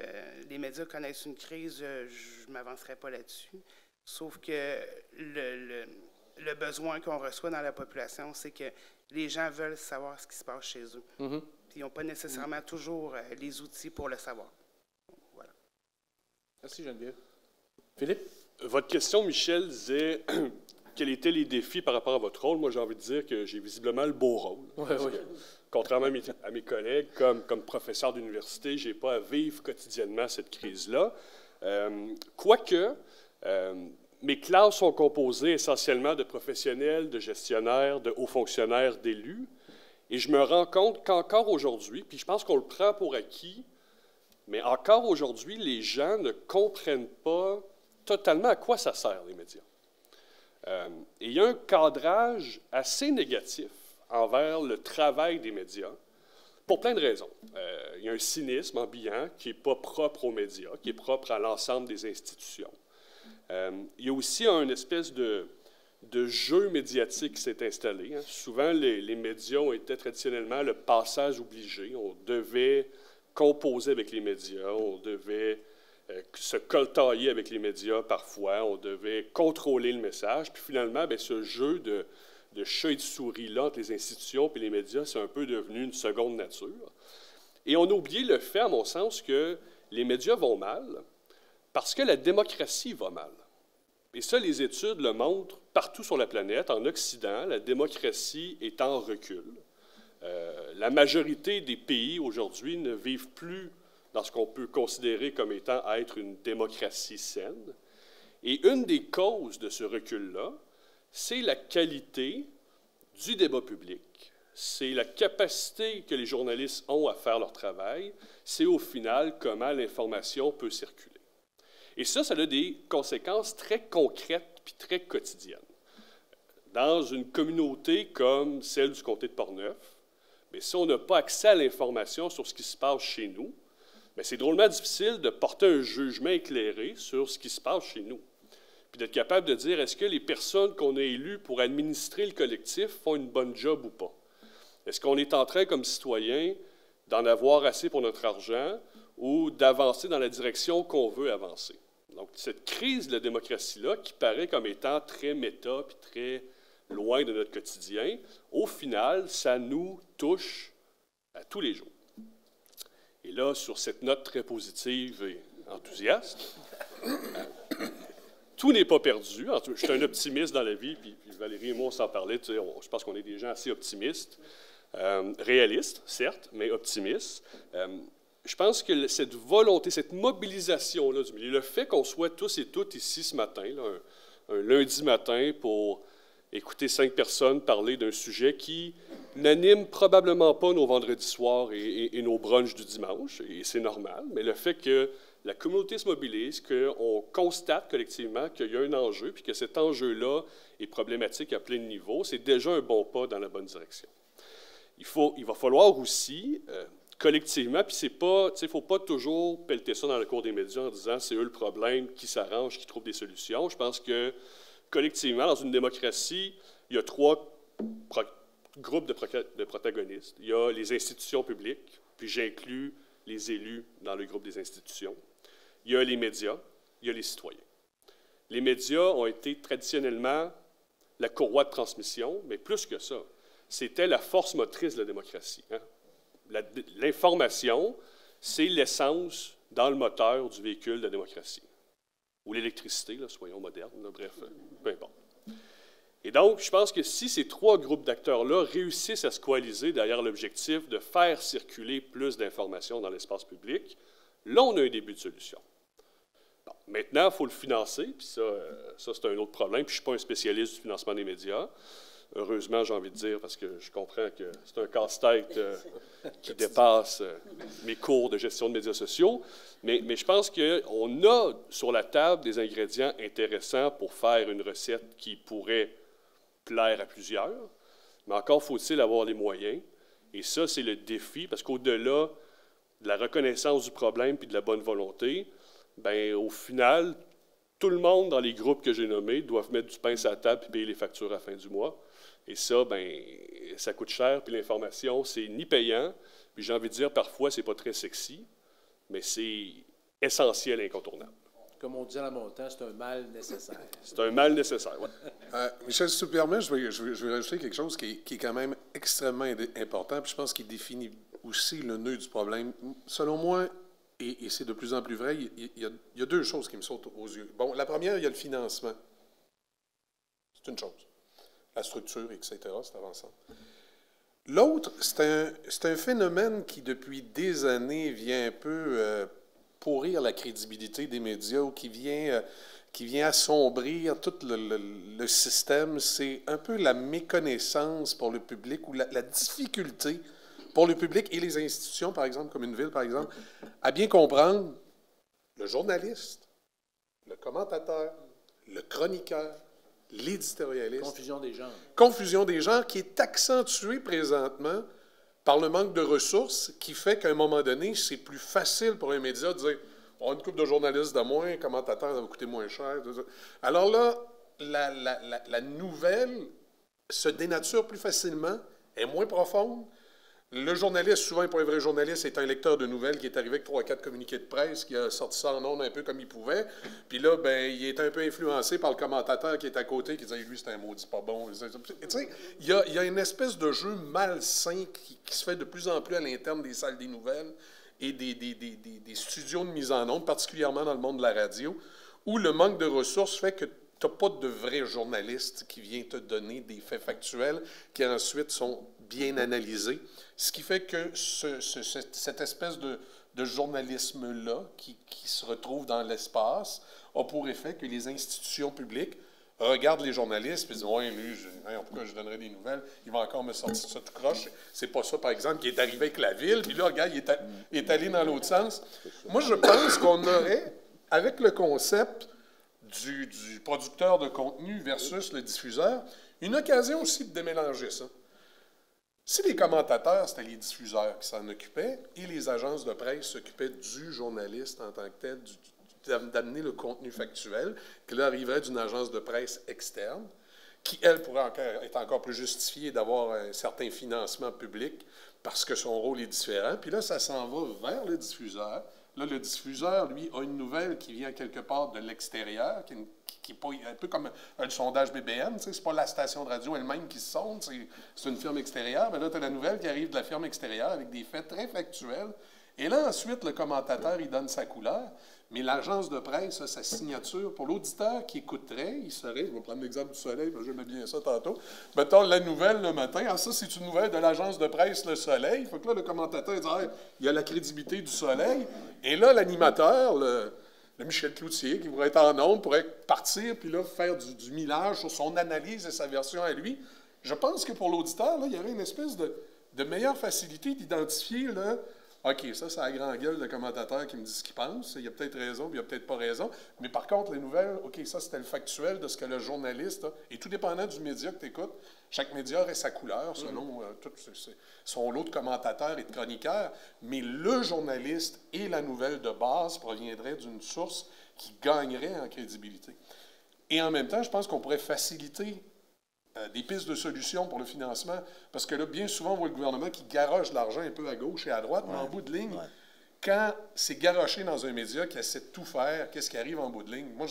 les médias connaissent une crise, je ne m'avancerai pas là-dessus, sauf que le besoin qu'on reçoit dans la population, c'est que les gens veulent savoir ce qui se passe chez eux. Mm-hmm. Puis ils n'ont pas nécessairement toujours les outils pour le savoir. Voilà. Merci, Geneviève. Philippe? Votre question, Michel, disait quels étaient les défis par rapport à votre rôle. Moi, j'ai envie de dire que j'ai visiblement le beau rôle. Oui, oui. Contrairement à mes collègues, comme professeur d'université, je n'ai pas à vivre quotidiennement cette crise-là. Quoique, mes classes sont composées essentiellement de professionnels, de gestionnaires, de hauts fonctionnaires, d'élus. Et je me rends compte qu'encore aujourd'hui, puis je pense qu'on le prend pour acquis, mais encore aujourd'hui, les gens ne comprennent pas totalement à quoi ça sert, les médias. Et il y a un cadrage assez négatif envers le travail des médias, pour plein de raisons. Il y a un cynisme ambiant qui n'est pas propre aux médias, qui est propre à l'ensemble des institutions. Il y a aussi une espèce de jeu médiatique qui s'est installé. Hein. Souvent, les médias ont été traditionnellement le passage obligé. On devait composer avec les médias, on devait se coltailler avec les médias parfois, on devait contrôler le message. Puis finalement, bien, ce jeu de chat et de souris-là entre les institutions et les médias, c'est un peu devenu une seconde nature. Et on a oublié le fait, à mon sens, que les médias vont mal parce que la démocratie va mal. Et ça, les études le montrent partout sur la planète. En Occident, la démocratie est en recul. La majorité des pays aujourd'hui ne vivent plus dans ce qu'on peut considérer comme étant être une démocratie saine. Et une des causes de ce recul-là, c'est la qualité du débat public, c'est la capacité que les journalistes ont à faire leur travail, c'est au final comment l'information peut circuler. Et ça a des conséquences très concrètes puis très quotidiennes. Dans une communauté comme celle du comté de Portneuf, mais si on n'a pas accès à l'information sur ce qui se passe chez nous, c'est drôlement difficile de porter un jugement éclairé sur ce qui se passe chez nous. Puis d'être capable de dire, est-ce que les personnes qu'on a élues pour administrer le collectif font une bonne job ou pas? Est-ce qu'on est en train, comme citoyens, d'en avoir assez pour notre argent ou d'avancer dans la direction qu'on veut avancer? Donc, cette crise de la démocratie-là, qui paraît comme étant très méta puis très loin de notre quotidien, au final, ça nous touche à tous les jours. Et là, sur cette note très positive et enthousiaste, tout n'est pas perdu. Je suis un optimiste dans la vie, puis Valérie et moi, on s'en parlait. Je pense qu'on est des gens assez optimistes, réalistes, certes, mais optimistes. Je pense que cette volonté, cette mobilisation-là du milieu, le fait qu'on soit tous et toutes ici ce matin, là, un lundi matin, pour écouter 5 personnes parler d'un sujet qui n'anime probablement pas nos vendredis soirs et nos brunchs du dimanche, et c'est normal, mais le fait que la communauté se mobilise, qu'on constate collectivement qu'il y a un enjeu, puis que cet enjeu-là est problématique à plein de niveaux, c'est déjà un bon pas dans la bonne direction. Il va falloir aussi, collectivement, puis c'est pas, il ne faut pas toujours pelleter ça dans le cours des médias en disant c'est eux le problème, qui s'arrange, qui trouve des solutions. Je pense que collectivement, dans une démocratie, il y a 3 groupes de protagonistes. Il y a les institutions publiques, puis j'inclus les élus dans le groupe des institutions. Il y a les médias, il y a les citoyens. Les médias ont été traditionnellement la courroie de transmission, mais plus que ça, c'était la force motrice de la démocratie. Hein? L'information, c'est l'essence dans le moteur du véhicule de la démocratie. Ou l'électricité, soyons modernes, là, bref, peu importe. Et donc, je pense que si ces 3 groupes d'acteurs-là réussissent à se coaliser derrière l'objectif de faire circuler plus d'informations dans l'espace public, là, on a un début de solution. Bon, maintenant, il faut le financer, puis ça c'est un autre problème, puis je ne suis pas un spécialiste du financement des médias. Heureusement, j'ai envie de dire, parce que je comprends que c'est un casse-tête qui dépasse mes cours de gestion de médias sociaux, mais je pense qu'on a sur la table des ingrédients intéressants pour faire une recette qui pourrait plaire à plusieurs, mais encore faut-il avoir les moyens, et ça, c'est le défi, parce qu'au-delà de la reconnaissance du problème puis de la bonne volonté, bien, au final, tout le monde dans les groupes que j'ai nommés doivent mettre du pain sur la table et payer les factures à la fin du mois. Et ça, bien, ça coûte cher, puis l'information, c'est ni payant, puis j'ai envie de dire, parfois, c'est pas très sexy, mais c'est essentiel et incontournable. Comme on dit à la montagne, c'est un mal nécessaire. C'est un mal nécessaire, oui. Michel, si tu me permets, je vais rajouter quelque chose qui est quand même extrêmement important, puis je pense qu'il définit aussi le nœud du problème. Selon moi, et c'est de plus en plus vrai, il y a deux choses qui me sautent aux yeux. Bon, la première, il y a le financement. C'est une chose. La structure, etc., c'est avançant. L'autre, c'est un phénomène qui, depuis des années, vient un peu pourrir la crédibilité des médias ou qui vient assombrir tout le système. C'est un peu la méconnaissance pour le public ou la difficulté pour le public et les institutions, par exemple, comme une ville, par exemple, à bien comprendre le journaliste, le commentateur, le chroniqueur, l'éditorialiste. Confusion des genres. Confusion des genres qui est accentuée présentement par le manque de ressources qui fait qu'à un moment donné, c'est plus facile pour un média de dire « on a une couple de journalistes de moins, un commentateur, ça va coûter moins cher. » Alors là, la nouvelle se dénature plus facilement, est moins profonde. Le journaliste, souvent pas un vrai journaliste, est un lecteur de nouvelles qui est arrivé avec 3 ou 4 communiqués de presse, qui a sorti ça en ondes un peu comme il pouvait. Puis là, ben, il est un peu influencé par le commentateur qui est à côté, qui dit « lui, c'est un maudit pas bon. » Tu sais, il y a une espèce de jeu malsain qui se fait de plus en plus à l'interne des salles des nouvelles et des studios de mise en ondes, particulièrement dans le monde de la radio, où le manque de ressources fait que tu n'as pas de vrai journaliste qui vient te donner des faits factuels qui ensuite sont bien analysés. Ce qui fait que cette espèce de journalisme-là qui se retrouve dans l'espace a pour effet que les institutions publiques regardent les journalistes et disent « ouais, lui, pourquoi je donnerais des nouvelles? Il va encore me sortir ça tout croche. » C'est pas ça, par exemple, qui est arrivé avec la ville. Puis là, regarde, il est allé dans l'autre sens. Moi, je pense qu'on aurait, avec le concept du producteur de contenu versus le diffuseur, une occasion aussi de démélanger ça. Si les commentateurs, c'était les diffuseurs qui s'en occupaient, et les agences de presse s'occupaient du journaliste en tant que tel, d'amener le contenu factuel, qui là arriverait d'une agence de presse externe, qui, elle, pourrait être encore plus justifiée d'avoir un certain financement public, parce que son rôle est différent. Puis là, ça s'en va vers le diffuseur. Là, le diffuseur, lui, a une nouvelle qui vient quelque part de l'extérieur, qui est pas, un peu comme un sondage BBM. C'est pas la station de radio elle-même qui se sonde, c'est une firme extérieure. Mais là, tu as la nouvelle qui arrive de la firme extérieure avec des faits très factuels. Et là, ensuite, le commentateur, il donne sa couleur. Mais l'agence de presse a sa signature. Pour l'auditeur qui écouterait, il serait, je vais prendre l'exemple du Soleil, parce que j'aimais bien ça tantôt, mettons la nouvelle le matin. Alors ça, c'est une nouvelle de l'agence de presse Le Soleil. Il faut que là, le commentateur dise, il y a la crédibilité du Soleil. Et là, l'animateur, le Michel Cloutier, qui pourrait être en ondes, pourrait partir puis là, faire du millage sur son analyse et sa version à lui. Je pense que pour l'auditeur, là, il y aurait une espèce de meilleure facilité d'identifier là, OK, ça, c'est la grande gueule de commentateur qui me dit ce qu'il pense. Il y a peut-être raison, puis il n'y a peut-être pas raison. Mais par contre, les nouvelles, OK, ça, c'était le factuel de ce que le journaliste a. Et tout dépendant du média que tu écoutes, chaque média aurait sa couleur selon tout son lot de commentateurs et de chroniqueurs. Mais le journaliste et la nouvelle de base proviendraient d'une source qui gagnerait en crédibilité. Et en même temps, je pense qu'on pourrait faciliter des pistes de solutions pour le financement, parce que là, bien souvent, on voit le gouvernement qui garoche l'argent un peu à gauche et à droite, mais en bout de ligne, quand c'est garoché dans un média qui essaie de tout faire, qu'est-ce qui arrive en bout de ligne? Moi,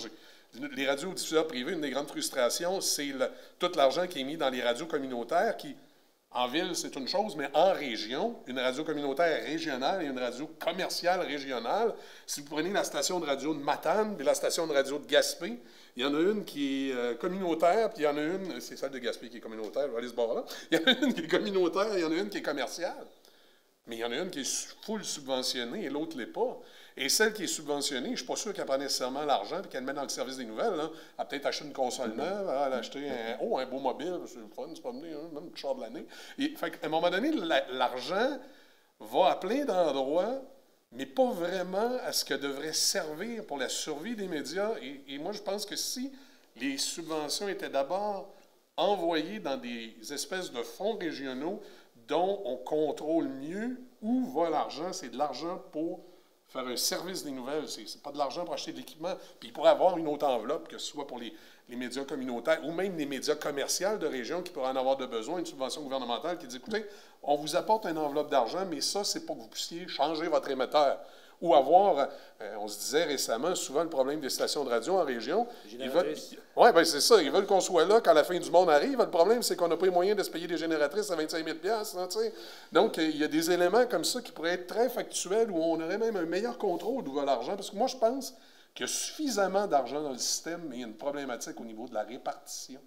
les radiodiffuseurs privés, une des grandes frustrations, c'est tout l'argent qui est mis dans les radios communautaires qui, en ville, c'est une chose, mais en région, une radio communautaire régionale et une radio commerciale régionale, si vous prenez la station de radio de Matane et la station de radio de Gaspé, il y en a une qui est communautaire, puis il y en a une, c'est celle de Gaspé qui est communautaire, je vais aller ce bord-là. Il y en a une qui est communautaire, il y en a une qui est commerciale. Mais il y en a une qui est full subventionnée et l'autre ne l'est pas. Et celle qui est subventionnée, je ne suis pas sûr qu'elle prend nécessairement l'argent et qu'elle le met dans le service des nouvelles. Là. Elle a peut-être acheté une console neuve, elle a acheté un beau mobile, c'est le fun, c'est pas venu, même le char de l'année. À un moment donné, l'argent va à plein d'endroits, mais pas vraiment à ce que devrait servir pour la survie des médias. Et moi, je pense que si les subventions étaient d'abord envoyées dans des espèces de fonds régionaux dont on contrôle mieux où va l'argent, c'est de l'argent pour faire un service des nouvelles, c'est pas de l'argent pour acheter de l'équipement. Puis il pourrait avoir une autre enveloppe, que ce soit pour les médias communautaires ou même les médias commerciaux de région qui pourraient en avoir de besoin, une subvention gouvernementale qui dit, écoutez, on vous apporte une enveloppe d'argent, mais ça, c'est pour que vous puissiez changer votre émetteur. Ou avoir, on se disait récemment, souvent le problème des stations de radio en région, oui, bien c'est ça, ils veulent qu'on soit là quand la fin du monde arrive. Le problème, c'est qu'on n'a pas les moyens de se payer des génératrices à 25 000 hein, tu sais. Donc, il y a des éléments comme ça qui pourraient être très factuels où on aurait même un meilleur contrôle d'où va l'argent. Parce que moi, je pense qu'il y a suffisamment d'argent dans le système, mais il y a une problématique au niveau de la répartition.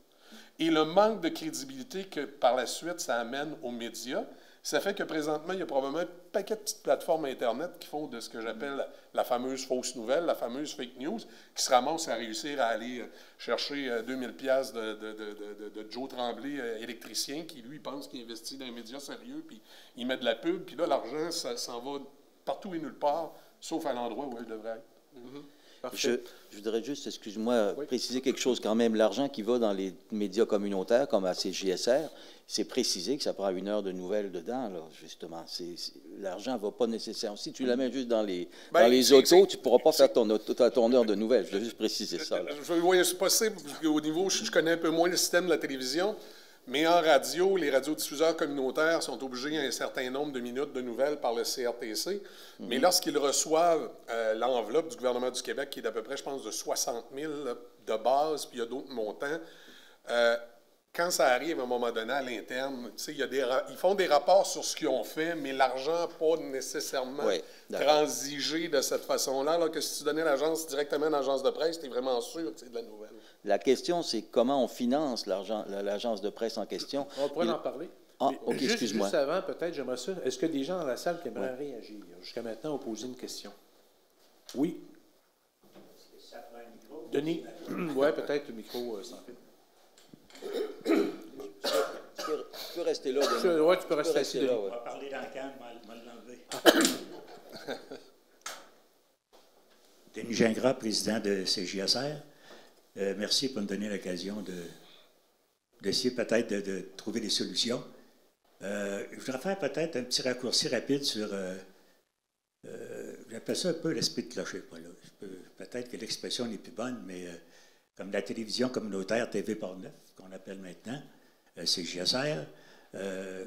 Et le manque de crédibilité que par la suite ça amène aux médias, ça fait que présentement, il y a probablement un paquet de petites plateformes Internet qui font de ce que j'appelle la fameuse fausse nouvelle, la fameuse fake news, qui se ramassent à réussir à aller chercher 2000 pièces de Joe Tremblay, électricien, qui, lui, pense qu'il investit dans un média sérieux, puis il met de la pub, puis là, l'argent, ça s'en va partout et nulle part, sauf à l'endroit où elle devrait être. Je voudrais juste, excuse-moi, préciser quelque chose quand même. L'argent qui va dans les médias communautaires, comme à CJSR, c'est précisé que ça prend 1 heure de nouvelles dedans, là, justement. L'argent ne va pas nécessairement. Si tu la mets juste dans les autos, tu ne pourras pas faire ton heure de nouvelles. Je veux juste préciser ça. Oui, c'est possible. Au niveau, je connais un peu moins le système de la télévision. Mais en radio, les radiodiffuseurs communautaires sont obligés à un certain nombre de minutes de nouvelles par le CRTC. Mais lorsqu'ils reçoivent l'enveloppe du gouvernement du Québec, qui est d'à peu près, je pense, de 60 000 de base, puis il y a d'autres montants, quand ça arrive à un moment donné à l'interne, ils font des rapports sur ce qu'ils ont fait, mais l'argent n'a pas nécessairement transigé de cette façon-là, alors que si tu donnais directement à l'agence de presse, tu es vraiment sûr que c'est de la nouvelle. La question, c'est comment on finance l'agence de presse en question. On pourrait en parler. Ah, OK, excuse-moi. Juste avant, peut-être, j'aimerais ça. Est-ce que des gens dans la salle qui aimeraient réagir jusqu'à maintenant ou poser une question? Oui. Ça prend un micro? Denis? Oui, peut-être le micro sans fil. Tu peux rester là. Oui, tu peux rester assis. On va parler dans le calme, mal l'enlever. Denis Gingras, président de CJSR. Merci pour me donner l'occasion d'essayer peut-être de trouver des solutions. Je voudrais faire peut-être un petit raccourci rapide sur, j'appelle ça un peu l'esprit de clocher. Peut-être que l'expression n'est plus bonne, mais comme la télévision communautaire TV Portneuf, qu'on appelle maintenant, CJSR, a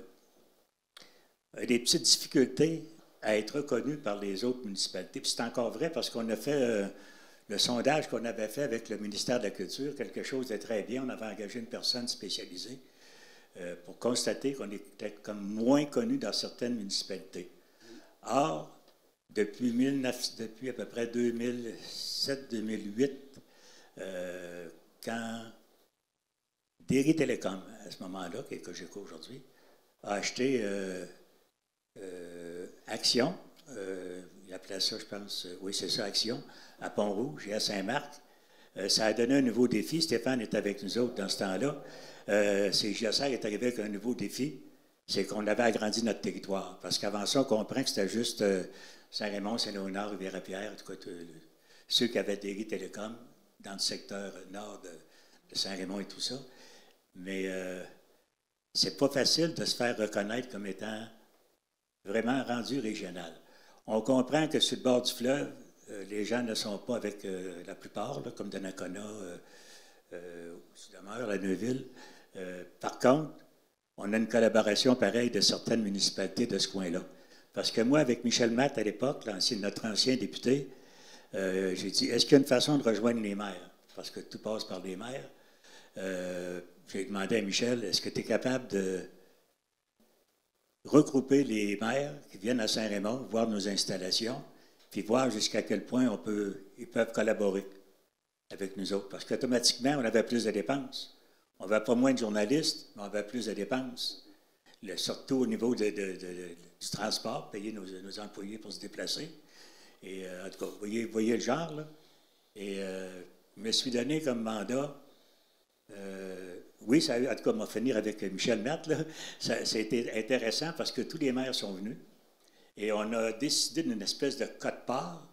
des petites difficultés à être reconnu par les autres municipalités. Puis c'est encore vrai parce qu'on a fait le sondage qu'on avait fait avec le ministère de la Culture, quelque chose de très bien. On avait engagé une personne spécialisée pour constater qu'on est peut-être comme moins connu dans certaines municipalités. Or, depuis à peu près 2007-2008, quand Derry Télécom, à ce moment-là, qui est Cogeco aujourd'hui, a acheté Action, il appelait ça, je pense, oui, c'est ça, Action, à Pont-Rouge et à Saint-Marc. Ça a donné un nouveau défi. Stéphane est avec nous autres dans ce temps-là. CJSR est arrivé avec un nouveau défi, c'est qu'on avait agrandi notre territoire. Parce qu'avant ça, on comprend que c'était juste Saint-Raymond, Saint-Léonard, Rivière-à-Pierre, en tout cas, ceux qui avaient Derry Télécom dans le secteur nord de Saint-Raymond et tout ça. Mais c'est pas facile de se faire reconnaître comme étant vraiment rendu régional. On comprend que sur le bord du fleuve, les gens ne sont pas avec la plupart, là, comme Donnacona, Sud-Ameur, la Neuville. Par contre, on a une collaboration pareille de certaines municipalités de ce coin-là. Parce que moi, avec Michel Matt, à l'époque, notre ancien député, j'ai dit, est-ce qu'il y a une façon de rejoindre les maires? Parce que tout passe par les maires. J'ai demandé à Michel, est-ce que tu es capable de regrouper les maires qui viennent à Saint-Raymond, voir nos installations, puis voir jusqu'à quel point ils peuvent collaborer avec nous autres. Parce qu'automatiquement, on avait plus de dépenses. On n'avait pas moins de journalistes, mais on avait plus de dépenses. Surtout au niveau du transport, payer nos employés pour se déplacer. Et en tout cas, vous voyez le genre, là. Et je me suis donné comme mandat, oui, ça a eu, en tout cas, on va finir avec Michel Matt, là. Ça a été intéressant parce que tous les maires sont venus. Et on a décidé d'une espèce de quote-part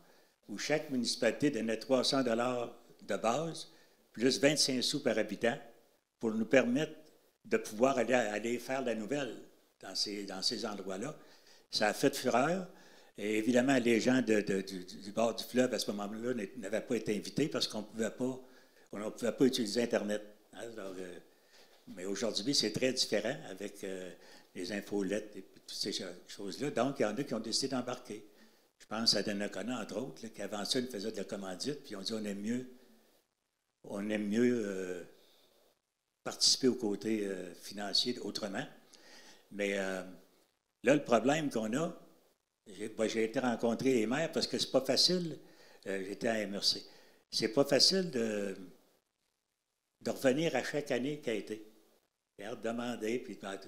où chaque municipalité donnait 300 $ de base, plus 25 sous par habitant, pour nous permettre de pouvoir aller faire la nouvelle dans ces endroits-là. Ça a fait fureur. Et évidemment, les gens du bord du fleuve, à ce moment-là, n'avaient pas été invités parce qu'on ne pouvait pas utiliser Internet. Alors, mais aujourd'hui, c'est très différent avec les infolettes et toutes ces choses-là. Donc, il y en a qui ont décidé d'embarquer. Je pense à Donnacona, entre autres, là, qui avant ça, ils faisaient de la commandite, puis on dit on aime mieux participer au côté financier autrement. Mais là, le problème qu'on a, j'ai été rencontrer les maires parce que c'est pas facile. J'étais à MRC. C'est pas facile de revenir à chaque année qui a été. Demander, puis parce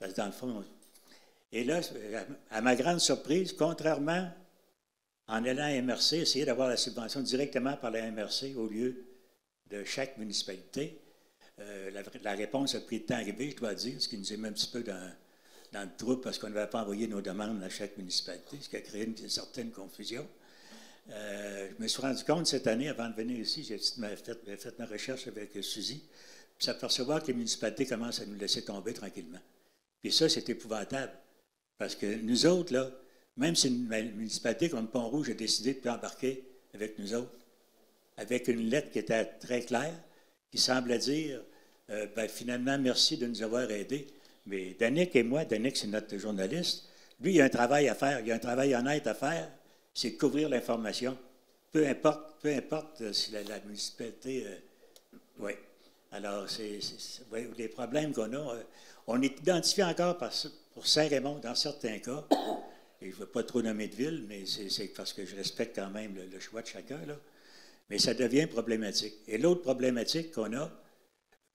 que dans le fond. Et là, à ma grande surprise, contrairement en allant à MRC, essayer d'avoir la subvention directement par la MRC au lieu de chaque municipalité, la réponse a pris le temps à arriver, je dois dire, ce qui nous est mis un petit peu dans le trou parce qu'on n'avait pas envoyé nos demandes à chaque municipalité, ce qui a créé une certaine confusion. Je me suis rendu compte cette année, avant de venir ici, j'ai fait ma recherche avec Suzy, puis s'apercevoir que les municipalités commencent à nous laisser tomber tranquillement. Puis ça, c'est épouvantable. Parce que nous autres, là, même si une municipalité comme Pont-Rouge a décidé de plus embarquer avec nous autres, avec une lettre qui était très claire, qui semblait dire finalement, merci de nous avoir aidés. Mais Danick et moi, Danick, c'est notre journaliste, lui, il a un travail à faire, il a un travail honnête à faire, c'est de couvrir l'information. Peu importe si la municipalité. Oui. Alors, les problèmes qu'on a, on est identifié encore pour Saint-Raymond dans certains cas. Et je ne veux pas trop nommer de ville, mais c'est parce que je respecte quand même le choix de chacun, là. Mais ça devient problématique. Et l'autre problématique qu'on a,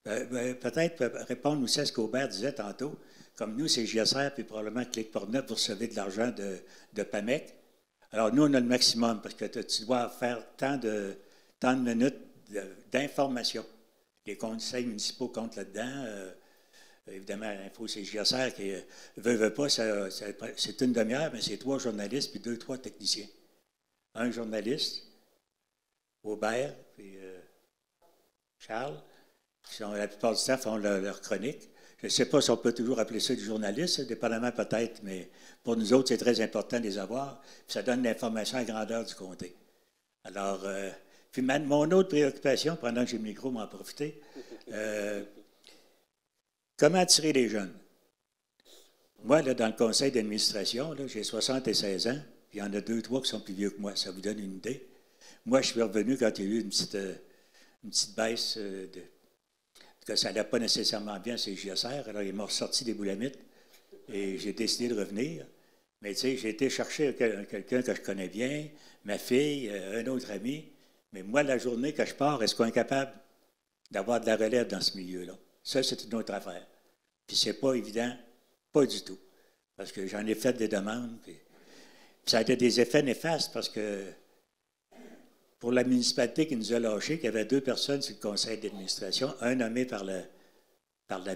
peut-être répondre aussi à ce qu'Aubert disait tantôt, comme nous, c'est GSR, puis probablement Clic Portneuf, vous recevez de l'argent de PAMEC. Alors, nous, on a le maximum, parce que tu dois faire tant de minutes d'information. Les conseils municipaux comptent là-dedans. Évidemment, l'info, c'est GSR qui veut pas, c'est une demi-heure, mais c'est 3 journalistes puis 2-3 techniciens. Un journaliste, Aubert, puis Charles, qui sont, la plupart du temps font leur chronique. Je ne sais pas si on peut toujours appeler ça du journaliste, dépendamment peut-être, mais pour nous autres, c'est très important de les avoir. Puis ça donne l'information à grandeur du comté. Alors, puis mon autre préoccupation, pendant que j'ai le micro, m'en profiter, comment attirer les jeunes? Moi, là, dans le conseil d'administration, j'ai 76 ans, puis il y en a 2-3 qui sont plus vieux que moi. Ça vous donne une idée. Moi, je suis revenu quand il y a eu une petite baisse que ça n'allait pas nécessairement bien chez GSR. Alors, ils m'ont ressorti des boulamites et j'ai décidé de revenir. Mais tu sais, j'ai été chercher quelqu'un que je connais bien, ma fille, un autre ami. Mais moi, la journée que je pars, est-ce qu'on est capable d'avoir de la relève dans ce milieu-là? Ça, c'est une autre affaire. Puis c'est pas évident, pas du tout. Parce que j'en ai fait des demandes. Puis ça a été des effets néfastes parce que pour la municipalité qui nous a lâchés, qu'il y avait 2 personnes sur le conseil d'administration, un nommé par la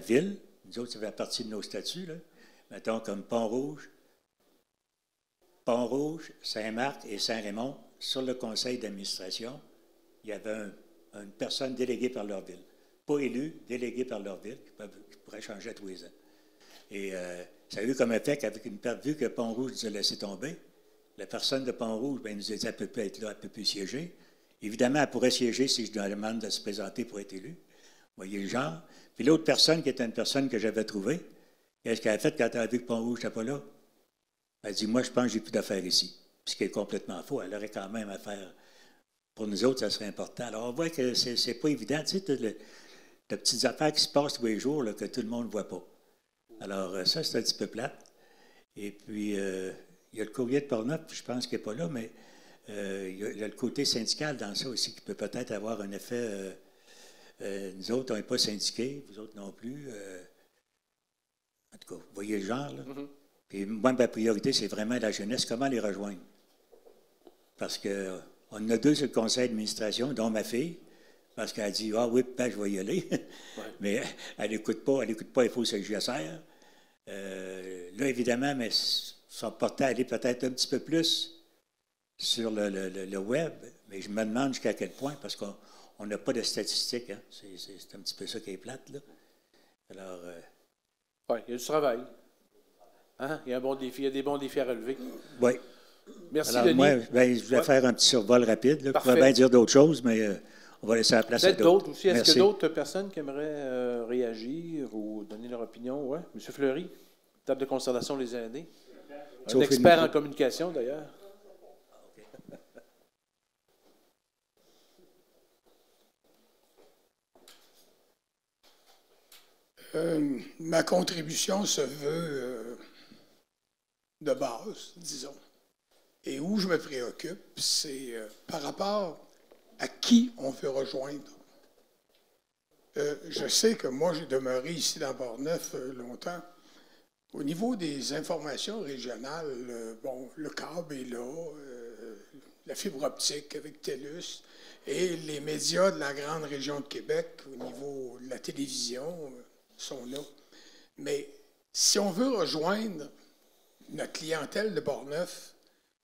ville, nous autres, ça fait partie de nos statuts, là. Mettons comme Pont-Rouge, Saint-Marc et Saint-Raymond, sur le conseil d'administration, il y avait une personne déléguée par leur ville. Pas élue, déléguée par leur ville, qui pourrait changer à tous les ans. Et ça a eu comme effet qu'avec une perte vu que Pont-Rouge nous a laissé tomber, la personne de Pont-Rouge, nous a dit qu'elle ne peut plus être là, elle ne peut plus siéger. Évidemment, elle pourrait siéger si je lui demande de se présenter pour être élue. Vous voyez le genre. Puis l'autre personne, qui était une personne que j'avais trouvée, qu'est-ce qu'elle a fait quand elle a vu que Pont-Rouge n'était pas là? Elle dit, moi, je pense que j'ai plus d'affaires ici. Ce qui est complètement faux. Elle aurait quand même affaire. Pour nous autres, ça serait important. Alors, on voit que c'est pas évident. Tu sais, de petites affaires qui se passent tous les jours là, que tout le monde ne voit pas. Alors, ça, c'est un petit peu plate. Et puis, il y a le courrier de Portneuf, je pense qu'il n'est pas là, mais il y a le côté syndical dans ça aussi qui peut peut-être avoir un effet. Nous autres, on n'est pas syndiqués, vous autres non plus. En tout cas, vous voyez le genre, là. Mm-hmm. Puis moi, ma priorité, c'est vraiment la jeunesse. Comment les rejoindre? Parce qu'on en a 2 sur le conseil d'administration, dont ma fille, parce qu'elle dit, ah oui, ben, je vais y aller. Ouais. Mais elle n'écoute pas, il faut que je GSR. Là, évidemment, mais sont portés à aller peut-être un petit peu plus sur le web, mais je me demande jusqu'à quel point, parce qu'on n'a pas de statistiques. Hein. C'est un petit peu ça qui est plate, là. Alors... oui, il y a du travail. Hein? Il y a des bons défis à relever. Oui. Merci, alors, Denis. Moi, je voulais faire un petit survol rapide. Là. Je pourrais bien dire d'autres choses, mais on va laisser la place à d'autres. Aussi. Est-ce qu'il y a d'autres personnes qui aimeraient réagir ou donner leur opinion? Oui. M. Fleury, table de concertation des aînés. Un expert en communication, d'ailleurs. Ma contribution se veut de base, disons. Et où je me préoccupe, c'est par rapport à qui on veut rejoindre. Je sais que moi, j'ai demeuré ici dans Port-Neuf longtemps. Au niveau des informations régionales, bon, le câble est là, la fibre optique avec TELUS, et les médias de la grande région de Québec, au niveau de la télévision, sont là. Mais si on veut rejoindre notre clientèle de Port-Neuf,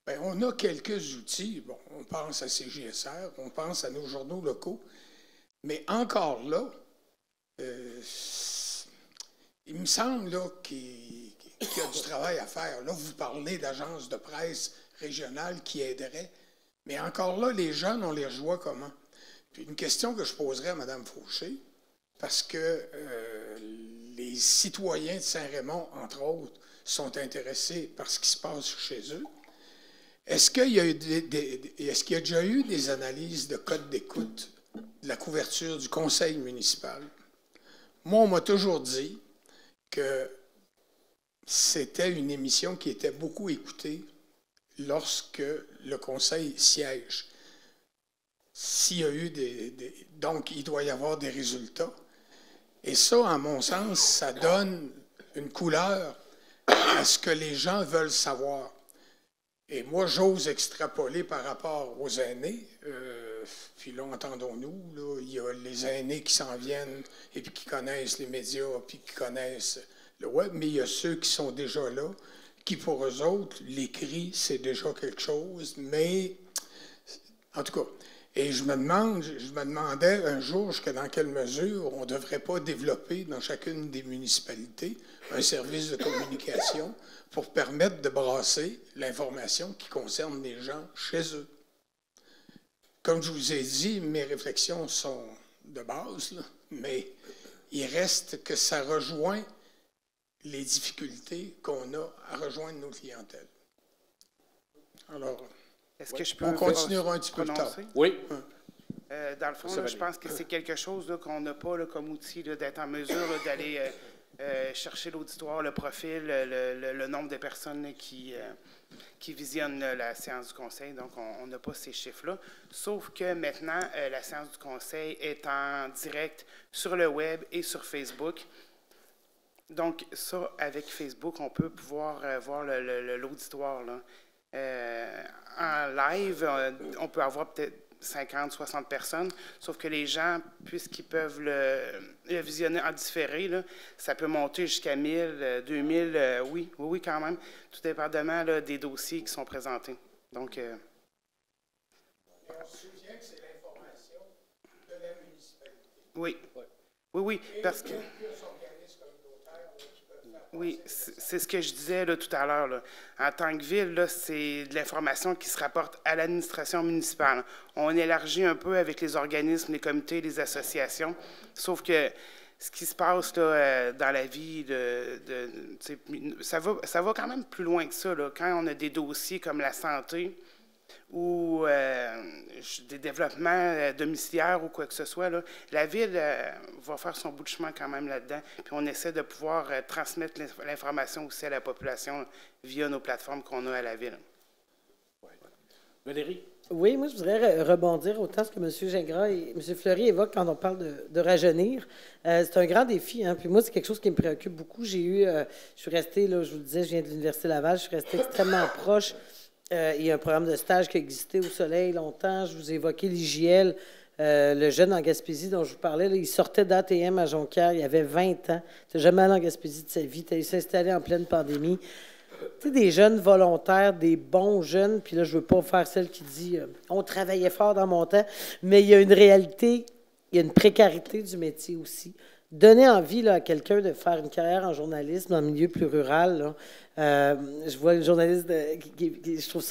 bien, on a quelques outils. Bon, on pense à CJSR, on pense à nos journaux locaux, mais encore là, il me semble là, qu'il y a du travail à faire. Là, vous parlez d'agences de presse régionales qui aideraient, mais encore là, les jeunes, on les rejoint comment? Puis une question que je poserais à Mme Fauché, parce que les citoyens de Saint-Raymond, entre autres, sont intéressés par ce qui se passe chez eux. Est-ce qu'il y a déjà eu des analyses de code d'écoute de la couverture du conseil municipal? Moi, on m'a toujours dit que c'était une émission qui était beaucoup écoutée lorsque le conseil siège. S'il y a eu donc, il doit y avoir des résultats. Et ça, à mon sens, ça donne une couleur à ce que les gens veulent savoir. Et moi, j'ose extrapoler par rapport aux aînés. Puis là, entendons-nous, là, il y a les aînés qui s'en viennent et puis qui connaissent les médias, puis qui connaissent le web, mais il y a ceux qui sont déjà là, qui pour eux autres, l'écrit, c'est déjà quelque chose, mais en tout cas, et je me demandais un jour jusqu'à dans quelle mesure on ne devrait pas développer dans chacune des municipalités un service de communication pour permettre de brasser l'information qui concerne les gens chez eux. Comme je vous ai dit, mes réflexions sont de base, là, mais il reste que ça rejoint les difficultés qu'on a à rejoindre nos clientèles. Alors, on continuera un petit peu plus tard. Oui. Dans le fond, là, je pense que c'est quelque chose là, qu'on n'a pas là, comme outil d'être en mesure d'aller chercher l'auditoire, le profil, le nombre de personnes là, qui visionnent la séance du conseil. Donc, on n'a pas ces chiffres-là. Sauf que maintenant, la séance du conseil est en direct sur le web et sur Facebook. Donc, ça, avec Facebook, on peut pouvoir voir l'auditoire. En live, on peut avoir peut-être 50, 60 personnes, sauf que les gens, puisqu'ils peuvent le visionner en différé, là, ça peut monter jusqu'à 1000, 2000, oui, quand même, tout dépendamment là, des dossiers qui sont présentés. Donc, on se souvient que c'est l'information de la municipalité. Oui, parce que... Oui, c'est ce que je disais là, tout à l'heure. Là. En tant que ville, là, c'est de l'information qui se rapporte à l'administration municipale. On élargit un peu avec les organismes, les comités, les associations, sauf que ce qui se passe là, dans la vie, ça va quand même plus loin que ça. Là. Quand on a des dossiers comme la santé ou des développements domiciliaires ou quoi que ce soit, là, la Ville va faire son bout de chemin quand même là-dedans. Puis on essaie de pouvoir transmettre l'information aussi à la population via nos plateformes qu'on a à la Ville. Valérie? Oui, moi, je voudrais rebondir autant ce que M. Gingras et M. Fleury évoquent quand on parle de rajeunir. C'est un grand défi. Hein? Puis moi, c'est quelque chose qui me préoccupe beaucoup. Je suis restée, là, je vous le disais, je viens de l'Université Laval, je suis restée extrêmement proche. Il y a un programme de stage qui existait au Soleil longtemps. Je vous ai évoqué l'IGL. Le jeune en Gaspésie dont je vous parlais, là, il sortait d'ATM à Jonquière, il avait 20 ans. Il n'était jamais allé en Gaspésie de sa vie. Il s'est installé en pleine pandémie. Tu sais, des jeunes volontaires, des bons jeunes, puis là, je ne veux pas faire celle qui dit on travaillait fort dans mon temps, mais il y a une réalité, il y a une précarité du métier aussi. Donner envie là, à quelqu'un de faire une carrière en journalisme dans le milieu plus rural, là, je vois le journaliste, je trouve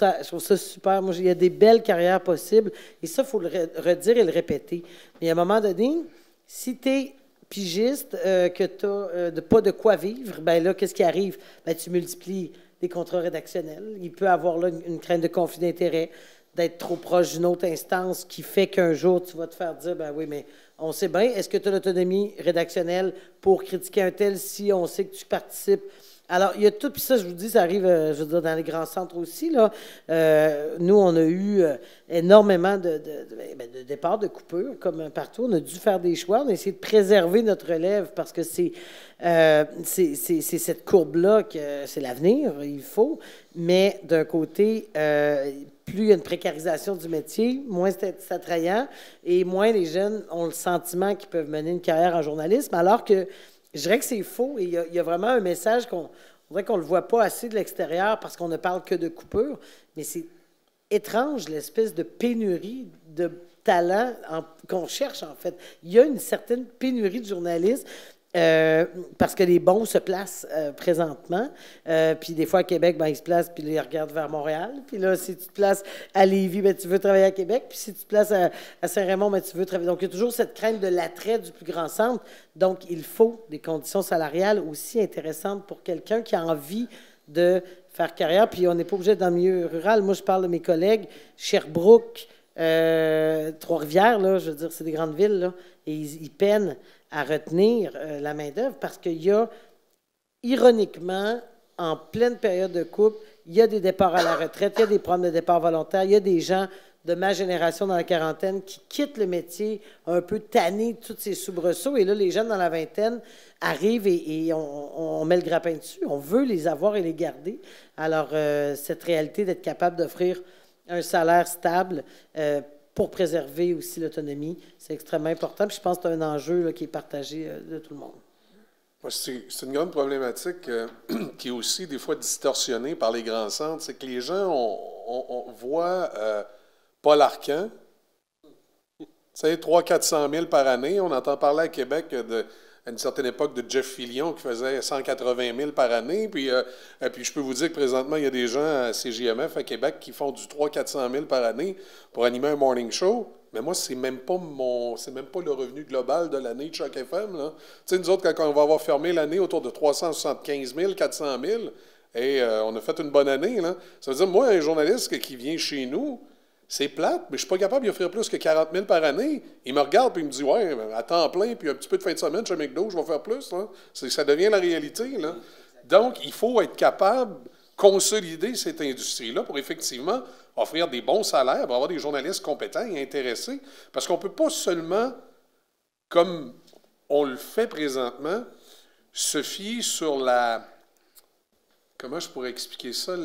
ça super. Moi, il y a des belles carrières possibles, et ça, il faut le redire et le répéter. Mais à un moment donné, si tu es pigiste, que tu n'as pas de quoi vivre, bien là, qu'est-ce qui arrive? Bien, tu multiplies des contrats rédactionnels. Il peut y avoir là une crainte de conflit d'intérêt. d'être trop proche d'une autre instance qui fait qu'un jour, tu vas te faire dire, ben oui, mais on sait bien, est-ce que tu as l'autonomie rédactionnelle pour critiquer un tel si on sait que tu participes? Alors, il y a tout, puis ça, je vous dis, ça arrive, je veux dire, dans les grands centres aussi, là. Nous, on a eu énormément de départs, de coupures, comme partout. On a dû faire des choix. On a essayé de préserver notre relève parce que c'est cette courbe-là que c'est l'avenir, il faut. Mais d'un côté, plus il y a une précarisation du métier, moins c'est attrayant et moins les jeunes ont le sentiment qu'ils peuvent mener une carrière en journalisme, alors que je dirais que c'est faux et il y a vraiment un message qu'on ne le voit pas assez de l'extérieur parce qu'on ne parle que de coupure, mais c'est étrange l'espèce de pénurie de talent qu'on cherche en fait. Il y a une certaine pénurie de journalistes. Parce que les bons se placent présentement. Puis des fois, à Québec, ben, ils se placent, puis ils regardent vers Montréal. Puis là, si tu te places à Lévis, ben, tu veux travailler à Québec. Puis si tu te places à Saint-Raymond, ben, tu veux travailler. Donc, il y a toujours cette crainte de l'attrait du plus grand centre. Donc, il faut des conditions salariales aussi intéressantes pour quelqu'un qui a envie de faire carrière. Puis on n'est pas obligé d'être dans le milieu rural. Moi, je parle de mes collègues, Sherbrooke, Trois-Rivières, là, je veux dire, c'est des grandes villes, là, et ils peinent à retenir la main-d'œuvre parce qu'il y a, ironiquement, en pleine période de couple, il y a des départs à la retraite, il y a des problèmes de départ volontaire, il y a des gens de ma génération dans la quarantaine qui quittent le métier un peu tannés de tous ces soubresauts. Et là, les jeunes dans la vingtaine arrivent et on met le grappin dessus. On veut les avoir et les garder. Alors, cette réalité d'être capable d'offrir un salaire stable pour préserver aussi l'autonomie, c'est extrêmement important. Puis je pense que c'est un enjeu là, qui est partagé de tout le monde. C'est une grande problématique qui est aussi des fois distorsionnée par les grands centres. C'est que les gens on voit Paul Arcand, tu sais, 300 000 à 400 000 par année. On entend parler à Québec à une certaine époque de Jeff Fillion qui faisait 180 000 par année. Puis je peux vous dire que présentement, il y a des gens à CJMF à Québec qui font du 300 000 à 400 000 par année pour animer un morning show. Mais moi, c'est même pas le revenu global de l'année de Choc FM. Là. Tu sais, nous autres, quand on va avoir fermé l'année autour de 375 000, 400 000, et on a fait une bonne année, là. Ça veut dire, moi, un journaliste qui vient chez nous, c'est plate, mais je ne suis pas capable d'y offrir plus que 40 000 par année. Il me regarde et il me dit, ouais, à temps plein, puis un petit peu de fin de semaine chez McDo, je vais faire plus. Là. Ça devient la réalité. Là. Donc, il faut être capable de consolider cette industrie-là pour effectivement offrir des bons salaires, pour avoir des journalistes compétents et intéressés. Parce qu'on ne peut pas seulement, comme on le fait présentement, se fier sur comment je pourrais expliquer ça?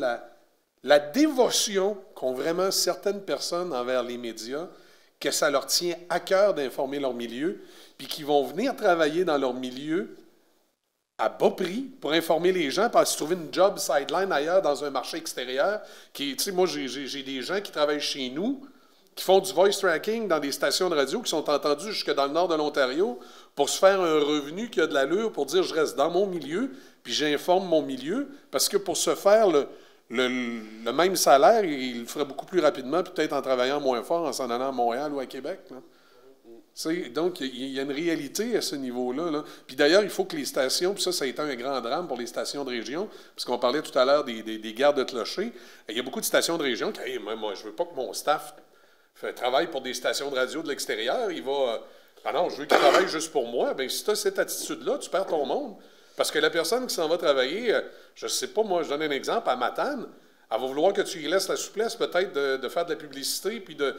La dévotion qu'ont vraiment certaines personnes envers les médias, que ça leur tient à cœur d'informer leur milieu, puis qui vont venir travailler dans leur milieu à bas prix pour informer les gens, parce se trouver une job sideline ailleurs dans un marché extérieur. Tu sais, moi, j'ai des gens qui travaillent chez nous, qui font du voice tracking dans des stations de radio qui sont entendus jusque dans le nord de l'Ontario pour se faire un revenu qui a de l'allure, pour dire je reste dans mon milieu, puis j'informe mon milieu, parce que pour se faire le même salaire, il le ferait beaucoup plus rapidement, peut-être en travaillant moins fort, en s'en allant à Montréal ou à Québec. Là. Donc, il y a une réalité à ce niveau-là. Là. Puis d'ailleurs, il faut que les stations, puis ça a été un grand drame pour les stations de région, parce qu'on parlait tout à l'heure des gardes de clocher. Il y a beaucoup de stations de région qui disent moi, je ne veux pas que mon staff travaille pour des stations de radio de l'extérieur. Il va ah non, je veux qu'il travaille juste pour moi. Bien, si tu as cette attitude-là, tu perds ton monde. Parce que la personne qui s'en va travailler, je ne sais pas, moi, je donne un exemple, à Matane, elle va vouloir que tu lui laisses la souplesse peut-être de faire de la publicité puis de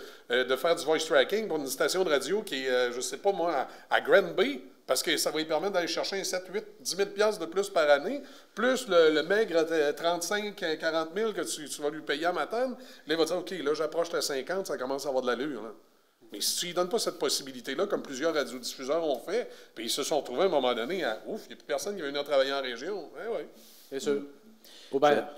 faire du voice tracking pour une station de radio qui est, je ne sais pas moi, à Granby, parce que ça va lui permettre d'aller chercher un 7, 8, 10 000 $ de plus par année, plus le maigre 35, 40 000 que tu vas lui payer à Matane. Là, il va dire, OK, là, j'approche les 50, ça commence à avoir de l'allure. Là. Mais si tu ne lui donnes pas cette possibilité-là, comme plusieurs radiodiffuseurs ont fait, puis ils se sont retrouvés à un moment donné à ouf, il n'y a plus personne qui va venir travailler en région. Oui, c'est sûr.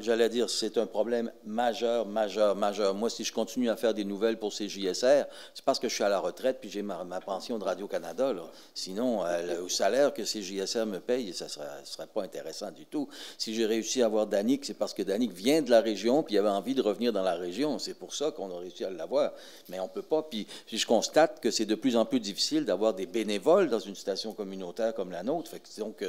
J'allais dire, c'est un problème majeur. Moi, si je continue à faire des nouvelles pour CJSR, c'est parce que je suis à la retraite puis j'ai ma pension de Radio-Canada. Là. Sinon, au salaire que CJSR me paye, ça ne serait pas intéressant du tout. Si j'ai réussi à avoir Danick, c'est parce que Danick vient de la région puis il avait envie de revenir dans la région. C'est pour ça qu'on a réussi à l'avoir. Mais on ne peut pas. Puis je constate que c'est de plus en plus difficile d'avoir des bénévoles dans une station communautaire comme la nôtre. Fait que, donc,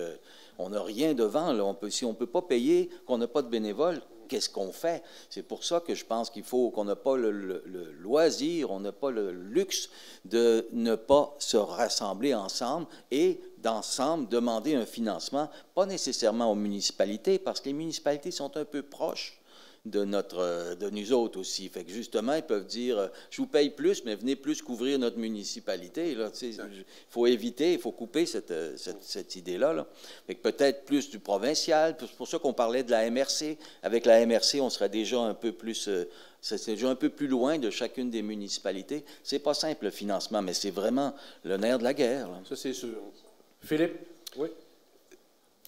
on n'a rien devant. Là. Si on ne peut pas payer, qu'on n'a pas de bénévoles, qu'est-ce qu'on fait? C'est pour ça que je pense qu'il faut qu'on n'a pas le loisir, on n'a pas le luxe de ne pas se rassembler ensemble et d'ensemble demander un financement, pas nécessairement aux municipalités, parce que les municipalités sont un peu proches de nous autres aussi. Fait que justement, ils peuvent dire, je vous paye plus, mais venez plus couvrir notre municipalité. Il faut éviter, il faut couper cette idée-là. Là. Fait que peut-être plus du provincial. C'est pour ça qu'on parlait de la MRC. Avec la MRC, on serait déjà un peu plus... c'est déjà un peu plus loin de chacune des municipalités. C'est pas simple, le financement, mais c'est vraiment le nerf de la guerre. Là. Ça, c'est sûr. Philippe? Oui.